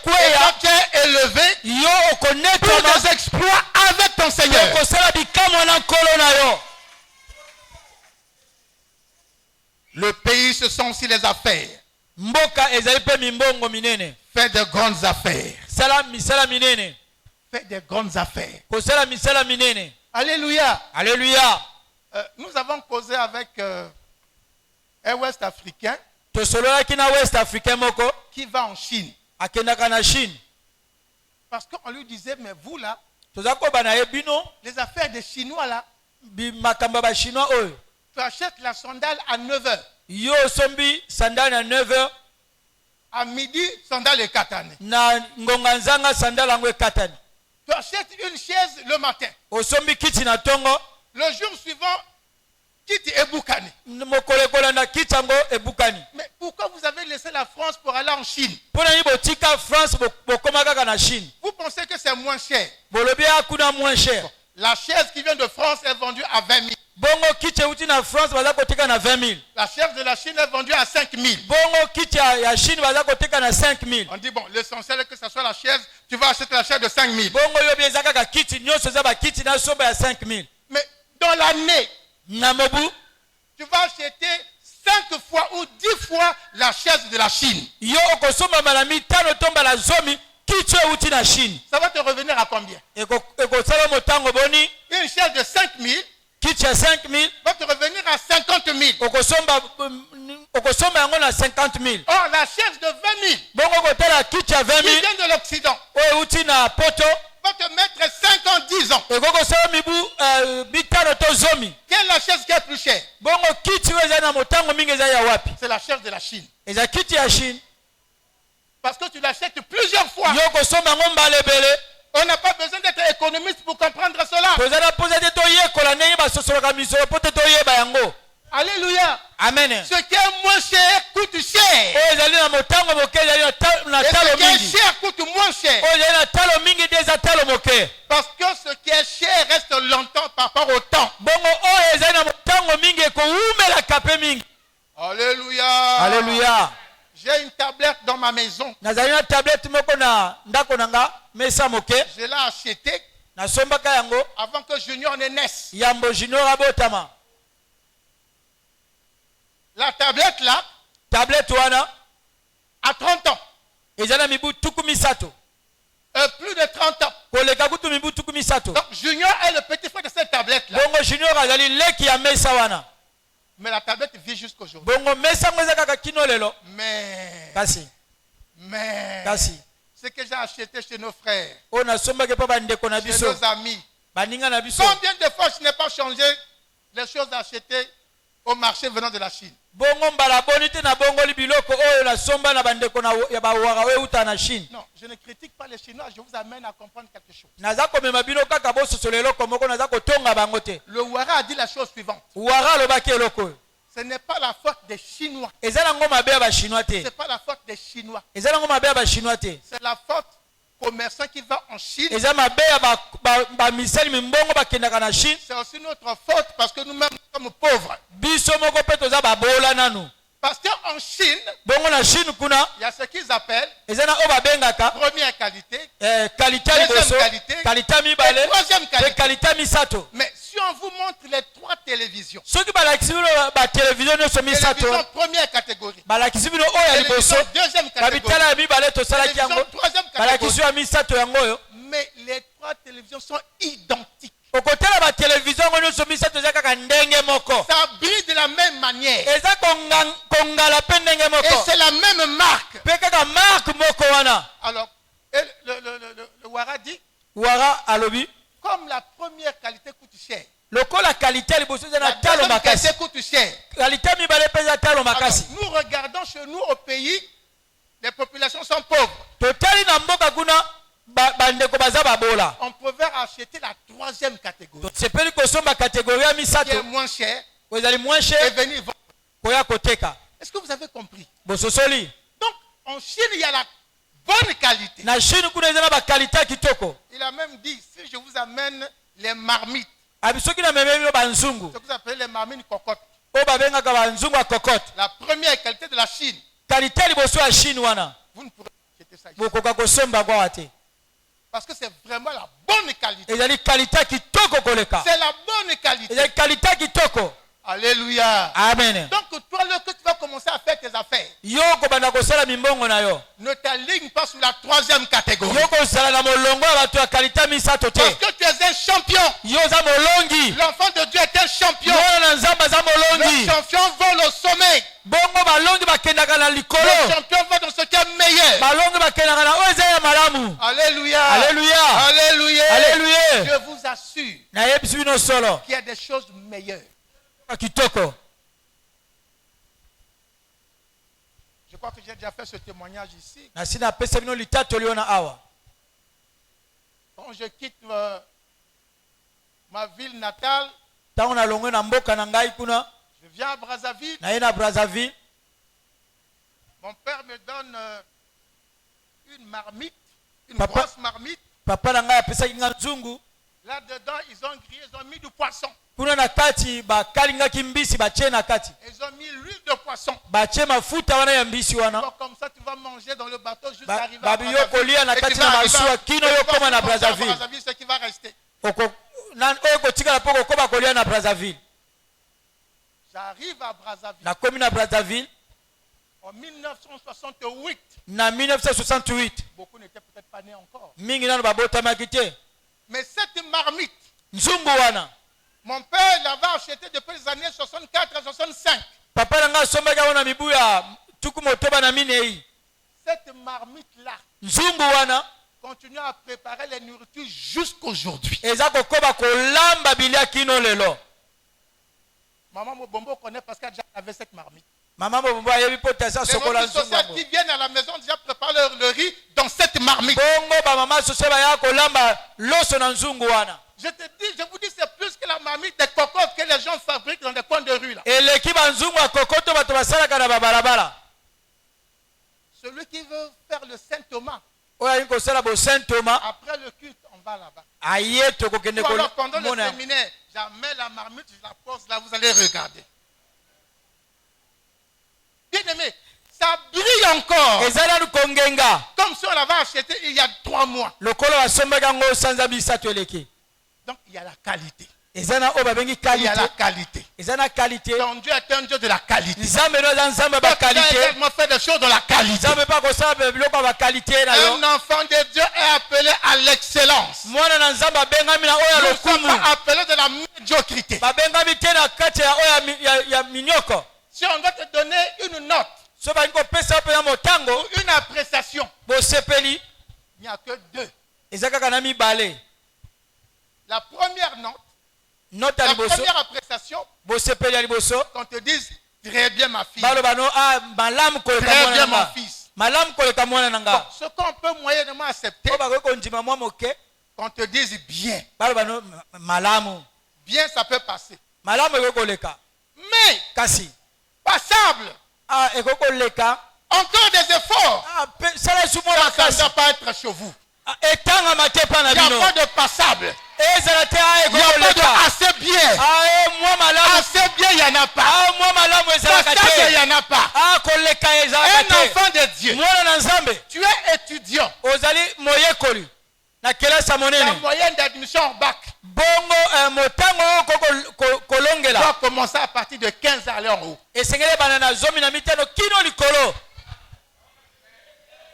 quand tu es élevé, pour des exploits avec ton Seigneur. Le pays, ce sont aussi les affaires. Fais de grandes affaires. Fais de grandes affaires. Alléluia. Alléluia. Nous avons causé avec un West africain qui va en Chine. Parce qu'on lui disait, mais vous là, les affaires des Chinois là, tu achètes la sandale à 9h. À midi, sandale et katane. Tu achètes une chaise le matin. Le jour suivant, quitte Ebukani. Mais pourquoi vous avez laissé la France pour aller en Chine? Vous pensez que c'est moins cher? La chaise qui vient de France est vendue à 20 000. La chaise de la Chine est vendue à 5 000. On dit bon, l'essentiel est que ce soit la chaise. Tu vas acheter la chaise de 5 000. Mais dans l'année, tu vas acheter 5 fois ou 10 fois la chaise de la Chine. Ça va te revenir à combien? Une chaise de 5 000 va te revenir à 50 000. Or, la chaise de 20 000 qui vient de l'Occident va peut te mettre 5 ans, 10 ans. Quelle Quelle est la chaise qui est plus chère? C'est la chaise de la Chine. Parce que tu l'achètes plusieurs fois. On n'a pas besoin d'être économiste pour comprendre cela. Alléluia. Amen. Ce qui est moins cher coûte cher. Et ce qui est cher coûte moins cher. Parce que ce qui est cher reste longtemps par rapport au temps. Alléluia. Alléluia. J'ai une tablette dans ma maison. Je l'ai achetée avant que Junior ne naisse. La tablette là, à 30 ans. Plus de 30 ans. Donc Junior est le petit frère de cette tablette là. Mais la tablette vit jusqu'aujourd'hui. Mais ce que j'ai acheté chez nos frères, chez nos amis, combien de fois je n'ai pas changé les choses achetées au marché venant de la Chine? Non, je ne critique pas les Chinois, je vous amène à comprendre quelque chose. Le Ouara a dit la chose suivante. Ce n'est pas la faute des Chinois. Ce n'est pas la faute des Chinois. C'est la faute commerçant qui va en Chine. C'est aussi notre faute parce que nous-mêmes sommes pauvres. Parce qu'en Chine, il y a ce qu'ils appellent première qualité, deuxième qualité, et troisième qualité. Mais si on vous montre les 3 télévisions, télévision première catégorie, télévision deuxième catégorie, télévision troisième catégorie, mais les 3 télévisions sont identiques. Ça brille de la même manière. Et c'est la même marque. Alors, le Ouara dit, comme la première qualité coûte cher, la deuxième qualité coûte cher. Alors, nous regardons chez nous au pays, les populations sont pauvres. On pouvait acheter la 3e catégorie, qui est moins cher, et venir vendre. Est-ce que vous avez compris? Donc en Chine il y a la bonne qualité. Il a même dit, si je vous amène les marmites, ce que vous appelez les marmites cocottes, la première qualité de la Chine, vous ne pourrez acheter ça ici. Parce que c'est vraiment la bonne qualité. C'est la bonne qualité. Alléluia. Amen. Donc toi, lorsque tu vas commencer à faire tes affaires, ne t'aligne pas sur la 3e catégorie. Parce que tu es un champion. L'enfant de Dieu est un champion. Le champion vole au sommet. Le champion va dans ce qui est meilleur. Alléluia. Alléluia. Alléluia. Alléluia. Je vous assure qu'il y a des choses meilleures. Je crois que j'ai déjà fait ce témoignage ici. Quand je quitte ma ville natale, je viens à Brazzaville. Mon père me donne une marmite, une grosse marmite. Là-dedans, ils ont grillé, ils ont mis du poisson. Ils ont mis l'huile de poisson. Donc, comme ça, tu vas manger dans le bateau juste arriver à Brazzaville. Ce qui va rester. J'arrive à Brazzaville. En 1968. Beaucoup n'étaient peut-être pas nés encore. Mais cette marmite, mon père l'avait achetée depuis les années 64 à 65. Cette marmite-là, continuer à préparer les nourritures jusqu'aujourd'hui. Maman Mobombo connaît parce qu'elle avait cette marmite. Maman Mobombo a eu potentiel chocolat. Les sociétés qui viennent à la maison déjà préparent le riz dans cette marmite. Je te dis, je vous dis, c'est plus que la marmite des cocottes que les gens fabriquent dans des coins de rue là. Celui qui veut faire le Saint Thomas, après le culte, on va là-bas. Ou alors pendant le séminaire, j'amène la marmite, je la pose là, vous allez regarder. Bien aimé, ça brille encore. Comme si on l'avait acheté il y a 3 mois. Donc il y a la qualité. Il y a la qualité. Ton Dieu est un Dieu de la qualité. Tu as également fait des choses de la qualité. Un enfant de Dieu est appelé à l'excellence. Nous ne sommes pas appelés de la médiocrité. Si on doit te donner une note ou une appréciation, il n'y a que 2. La première note, la première appréciation, qu'on te dise très bien ma fille, très bien mon fils. Bon, ce qu'on peut moyennement accepter, qu'on te dise bien. Bien, ça peut passer. Mais passable, encore des efforts, ça ne doit pas être chez vous. Il n'y a pas de passable. Il n'y a pas de assez bien. Assez bien, il n'y en a pas. Passable, il n'y en a pas. Un enfant de Dieu, tu es étudiant. La moyenne d'admission au bac doit commencer à partir de 15 ans à aller en haut.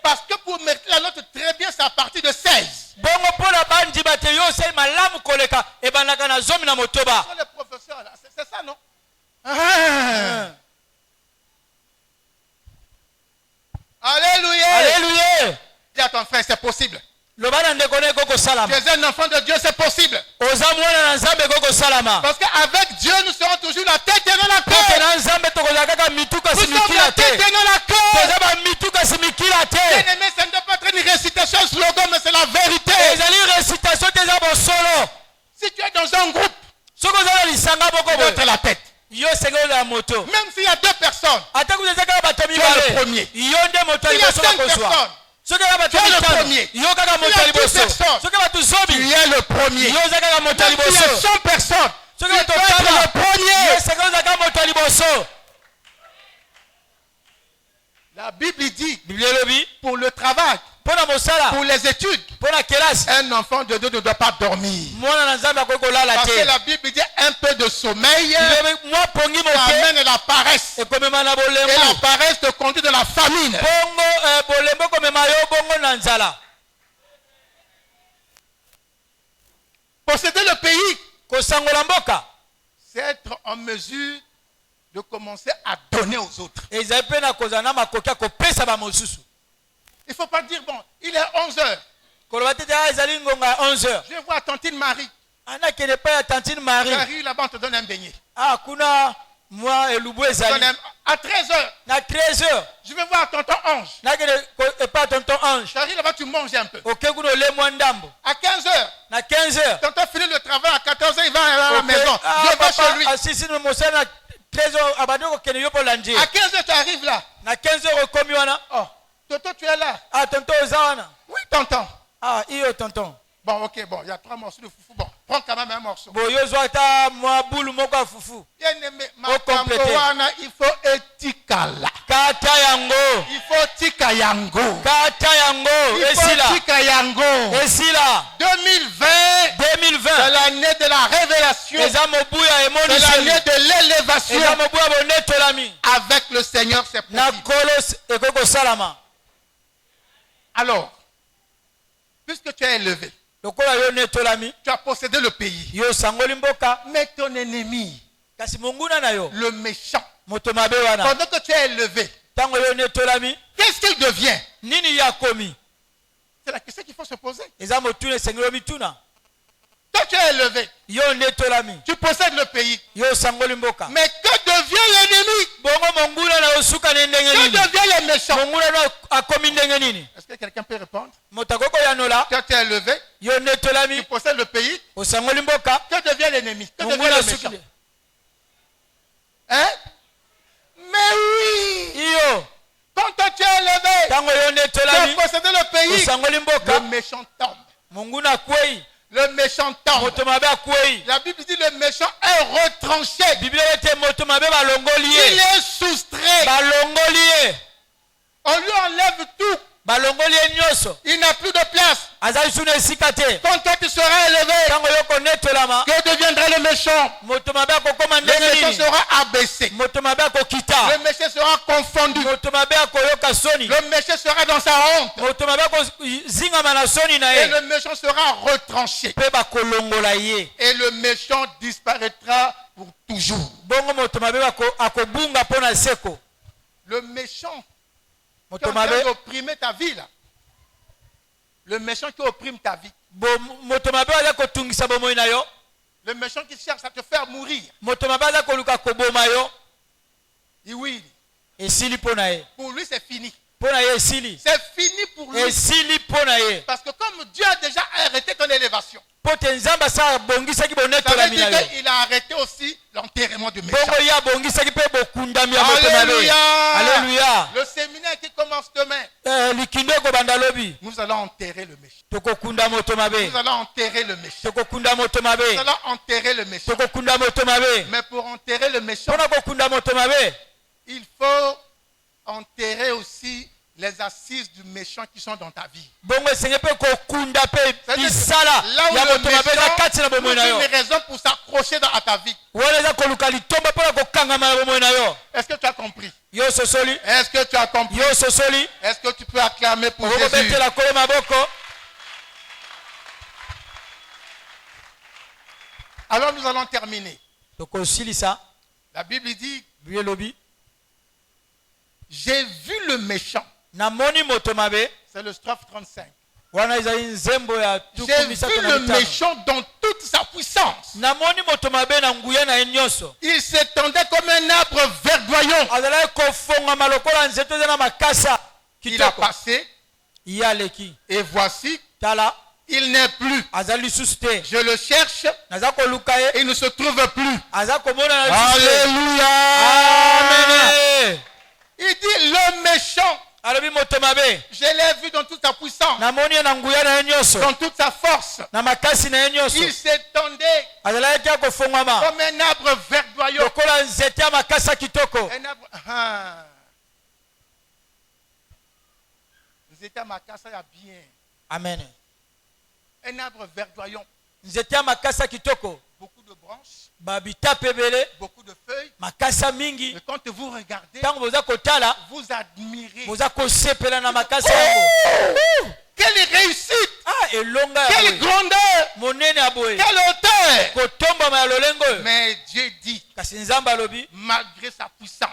Parce que pour mettre la note très bien, c'est à partir de 16. Ce sont les professeurs là, c'est ça, non? Alléluia. Alléluia. Dis à ton frère, c'est possible. Tu es un enfant de Dieu, c'est possible. Parce qu'avec Dieu, nous serons toujours la tête et non la queue. Nous sommes la tête et non la queue. Bien-aimé, ça ne doit pas être une récitation slogan, mais c'est la vérité. Si tu es dans un groupe, tu dois être la tête. Même s'il y a 2 personnes, tu es le premier. Il y a 5 personnes. Tu es le premier. Il y a 10 personnes. Tu es le premier. Il y a 100 personnes. Tu dois être le premier. La Bible dit, pour le travail, pour les études, un enfant de Dieu ne doit pas dormir. Parce que la Bible dit un peu de sommeil amène la paresse. Et la paresse te conduit de la famine. Posséder le pays, c'est être en mesure de commencer à donner aux autres. Il ne faut pas dire, bon, il est 11 heures. Je vais voir Tantine Marie. J'arrive là-bas, on te donne un beignet. À 13 heures. Je vais voir tonton Ange. J'arrive là-bas, tu manges un peu. À 15 heures. Tonton finit le travail, à 14 heures, il va à la maison. Je vais chez lui. À 15 heures, tu arrives là. Oh, tonton, tu es là. Oui, tonton. Bon, ok, bon, il y a 3 morceaux de foufou. Bon, prends quand même un morceau. Bien aimé, il faut etikala. Il faut tikayango. Il faut tikayango. 2020, c'est l'année de la révélation. C'est l'année de l'élévation. Avec le Seigneur, c'est possible. Alors, puisque tu es élevé, tu as possédé le pays. Mais ton ennemi, le méchant, pendant que tu es élevé, qu'est-ce qu'il devient? C'est la question qu'il faut se poser. Toi, tu es élevé. Tu possèdes le pays. Yo sangoli mboka. Mais que devient l'ennemi? Que devient le méchant? Est-ce que quelqu'un peut répondre? Toi, tu es élevé. Tu possèdes le pays. Que devient l'ennemi? Que devient le méchant? Hein? Mais oui! Quand toi tu es élevé, tu as possédé le pays, le méchant tombe. Le méchant tombe. La Bible dit le méchant est retranché. Il est soustrait. On lui enlève tout. Il n'a plus de place. Quand toi tu seras élevé, que deviendra le méchant? Le méchant sera abaissé. Le méchant sera confondu. Le méchant sera dans sa honte. Et le méchant sera retranché. Et le méchant disparaîtra pour toujours. Le méchant qui est en train d'opprimer ta vie là. Le méchant qui opprime ta vie. Le méchant qui cherche à te faire mourir. Et oui. Pour lui c'est fini. C'est fini pour lui. Parce que comme Dieu a déjà arrêté ton élévation, ça veut dire qu'il a arrêté aussi l'enterrement du méchant. Alléluia. Alléluia. Le séminaire qui commence demain, nous allons enterrer le méchant. Nous allons enterrer le méchant. Nous allons enterrer le méchant. Mais pour enterrer le méchant, il faut enterrer aussi les assises du méchant qui sont dans ta vie. Là où le méchant trouve une raison pour s'accrocher à ta vie. Est-ce que tu as compris? Est-ce que tu as compris? Est-ce que tu peux acclamer pour Jésus? Alors nous allons terminer. La Bible dit, j'ai vu le méchant. C'est le strophe 35. J'ai vu le méchant dans toute sa puissance. Il s'étendait comme un arbre verdoyant. Il a passé. Et voici, il n'est plus. Je le cherche. Et il ne se trouve plus. Alléluia. Amen. Il dit le méchant. Je l'ai vu dans toute sa puissance. Dans toute sa force. Il s'étendait comme un arbre verdoyant. Un arbre. Vous étiez à Makassa, il y a bien. Amen. Un arbre verdoyant. Beaucoup de branches. Beaucoup de feuilles. Et quand vous regardez, vous admirez. Oh, quelle réussite! Quelle grandeur! Quelle hauteur! Mais Dieu dit, malgré sa puissance,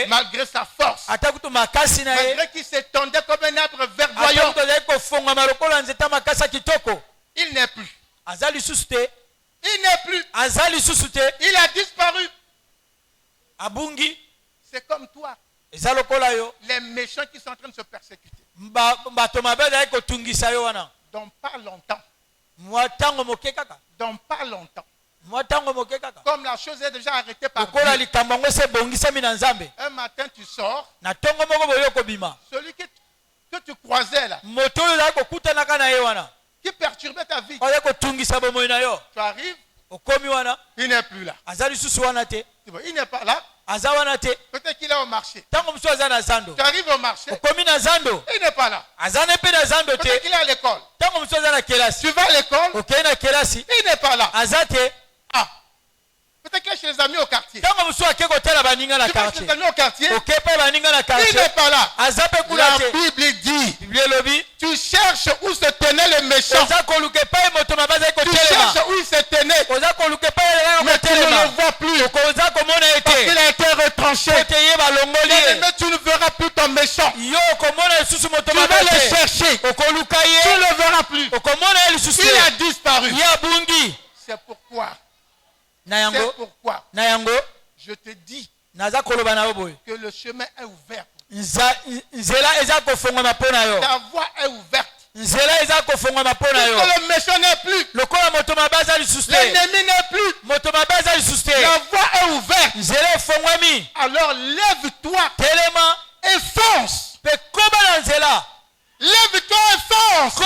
malgré sa force, malgré qu'il s'étendait comme un arbre verdoyant, il n'est plus. Il n'est plus. Il a disparu. C'est comme toi. Les méchants qui sont en train de se persécuter. Dans pas longtemps. Dans pas longtemps. Comme la chose est déjà arrêtée par Dieu. Un matin tu sors. Celui que tu croisais là, qui perturbait ta vie, tu arrives, il n'est plus là. Il n'est pas là. Peut-être qu'il est au marché. Tu arrives au marché, il n'est pas là. Peut-être qu'il est à l'école. Tu vas à l'école, il n'est pas là. Ah. Peut-être qu'il est chez les amis au quartier. Tu vas chez les amis au quartier, il n'est pas là. La Bible dit, tu cherches où se tenait le méchant. Tu cherches où il se tenait, mais tu ne le vois plus. Parce qu'il a été retranché. Mais tu ne verras plus ton méchant. Tu vas le chercher. Tu ne le verras plus. Il a disparu. C'est pourquoi. Je te dis que le chemin est ouvert. Ta voie est ouverte. Puisque le méchant n'est plus. L'ennemi n'est plus. La voie est ouverte. Alors lève-toi et fonce. Lève-toi et fonce.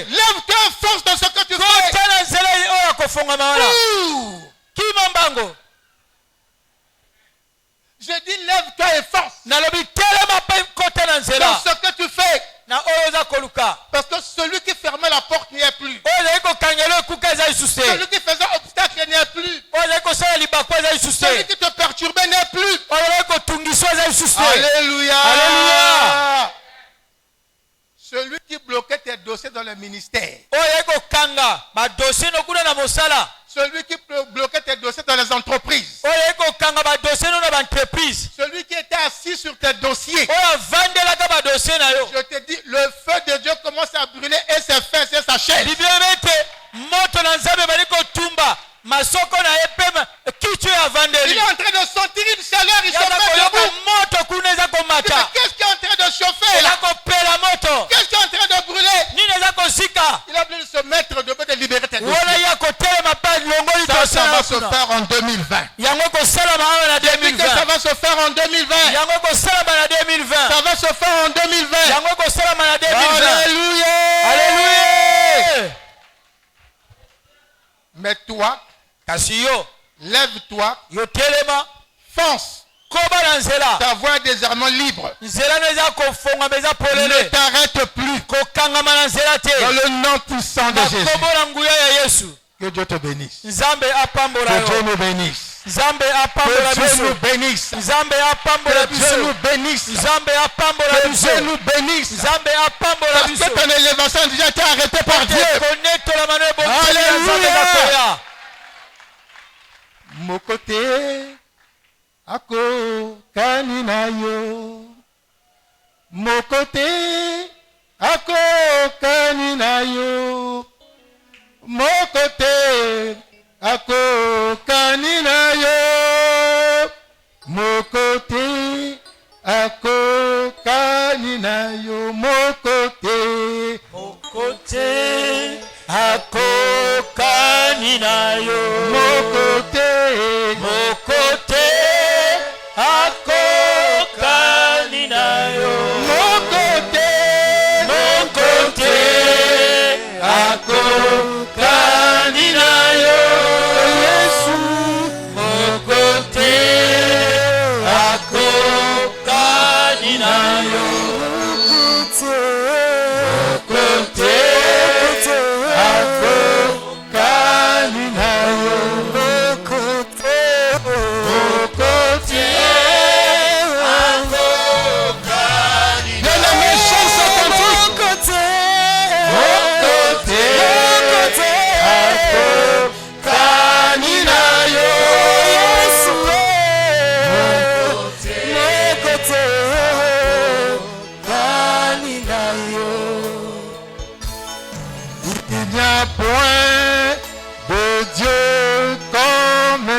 Lève-toi et fonce dans ce que tu fais. Je dis lève-toi et fonce dans ce que tu fais. Parce que celui qui fermait la porte n'y est plus. Celui qui faisait obstacle n'y est plus. Celui qui te perturbait n'est plus. Alléluia. Alléluia. Celui qui bloquait tes dossiers dans le ministère. Celui qui bloquait tes dossiers dans les entreprises. Celui qui était assis sur tes dossiers. Je te dis, le feu de Dieu commence à brûler et ses fesses et sa chair. Il est en train de sentir une chaleur, il se met debout. Qu'est-ce qui est en train de chauffer là? Qu'est-ce qui est en train de brûler? Il a besoin de se mettre debout, de libérer tes dossiers. Ça va se faire en 2020. Depuis que ça va se faire en 2020. Ça va se faire en 2020. Alléluia. Alléluia. Mais toi, lève-toi, fonce. Ta voix est désormais libre. Ne t'arrête plus. Dans le nom puissant de Jésus. Que Dieu te bénisse. Que Dieu nous bénisse. Que Dieu nous bénisse. Que Dieu nous bénisse. Que Dieu nous bénisse. Parce que ton élévation a déjà été arrêtée par Dieu. Alléluia. Mokote ako kaninayo. Mokote ako kaninayo. Mokote ako kaninayo. Mokote ako kaninayo. Mokote ako kaninayo. Mokote ako kaninayo. Mokote ako kaninayo. Yesu mokote ako kaninayo. Mokote ako kaninayo.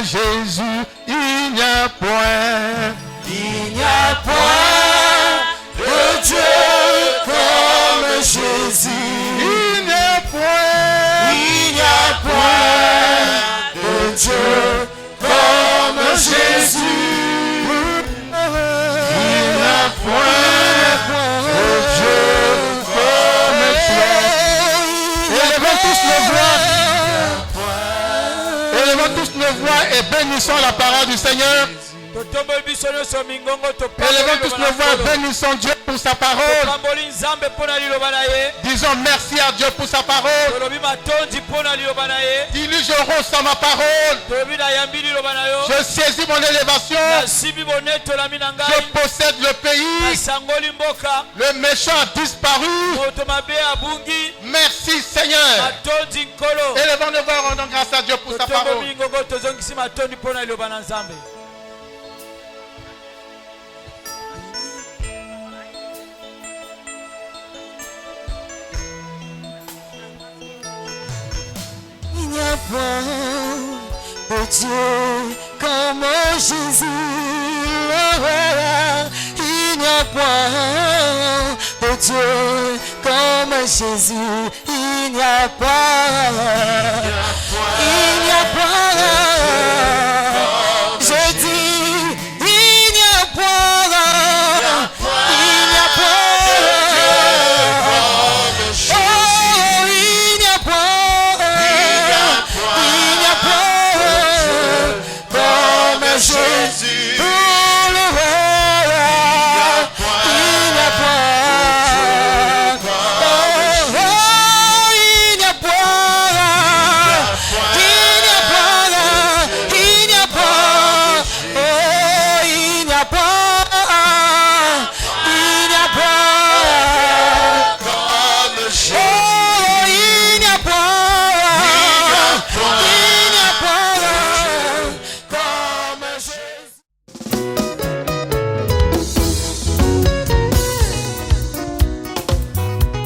Jésus, il n'y a point de Dieu comme Jésus. Il n'y a point de Dieu comme Jésus. Il n'y a point de Dieu comme Jésus. Élevons tous nos voix. Élevons tous nos voix et bénissons la parole du Seigneur. Élevons tous nos voix et bénissons Dieu pour sa parole. Disons merci à Dieu pour sa parole. Dis-lui, je ressens ma parole. Je saisis mon élévation. Je possède le pays. Le méchant a disparu. Merci Seigneur. Élevons nos voix, rendons grâce à Dieu pour sa parole. n'y a point de Dieu comme Jésus. Il n'y a point de Dieu comme Jésus. Il n'y a pas. Il n'y a pas. Je dis, il n'y a pas. Il n'y a pas. Oh, il n'y a pas. Il n'y a pas comme Jésus. Pour le roi, il n'y a pas. Oh, il n'y a pas. Il n'y a pas. Il n'y a pas. Oh, il n'y a pas. Il n'y a pas. Comme Jésus. Oh, il n'y a pas. Il n'y a pas comme Jésus.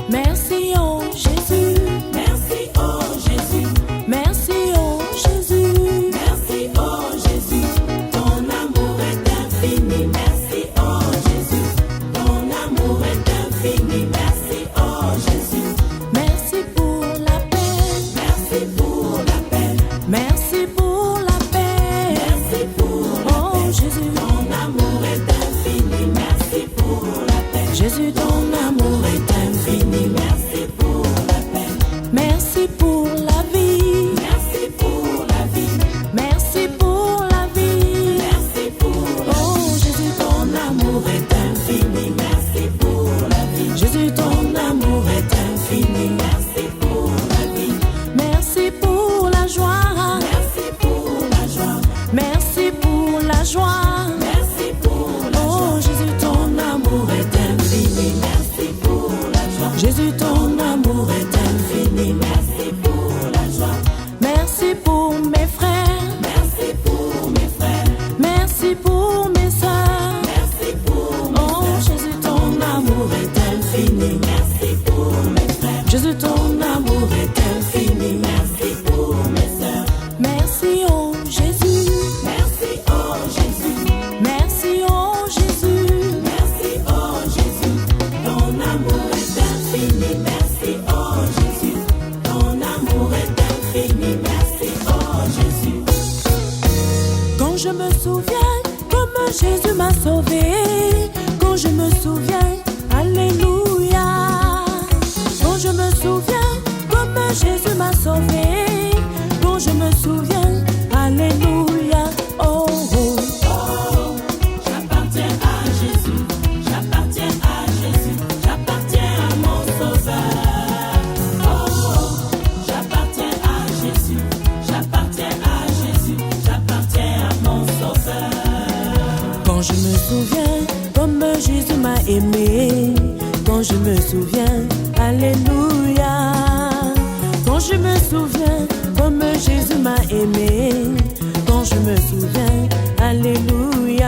Merci oh Jésus, merci oh Jésus, merci oh Jésus, merci oh Jésus, ton amour est infini, merci oh Jésus, ton amour est infini, merci oh Jésus, merci pour la paix, merci pour la paix, merci pour la paix, merci pour la paix, oh Jésus, ton amour est infini, merci pour la paix, Jésus, ton amour est infini, merci pour la paix, merci pour la vie, merci pour la vie, merci pour la vie, merci pour la vie, oh Jésus, ton amour est infini, merci pour la vie, Jésus, ton amour est infini, merci pour la vie, merci pour la joie, merci pour la joie, merci pour la joie, merci pour la joie, oh Jésus, ton amour est infini, merci pour la joie, Jésus, ton amour est infini, merci pour la joie, merci pour mes frères, merci pour mes frères, merci pour mes soeurs, merci pour mes oh Jésus, ton amour est infini, merci pour mes frères, Jésus, ton amour est infini, merci pour mes soeurs, merci oh Jésus, merci oh Jésus, merci oh Jésus, merci oh Jésus, ton amour est infini, merci oh Jésus, ton amour est infini, merci oh Jésus. Quand je me souviens comme Jésus m'a sauvé, quand je me souviens, alléluia. Quand je me souviens comme Jésus m'a sauvé, quand je me souviens, alléluia. Oh, oh. Oh, j'appartiens à Jésus, j'appartiens à Jésus, j'appartiens à mon sauveur. Oh, j'appartiens à Jésus, j'appartiens à Jésus, j'appartiens à mon sauveur. Quand je me souviens comme Jésus m'a aimé, quand je me souviens, alléluia. Quand je me souviens comme Jésus m'a aimé, quand je me souviens, alléluia.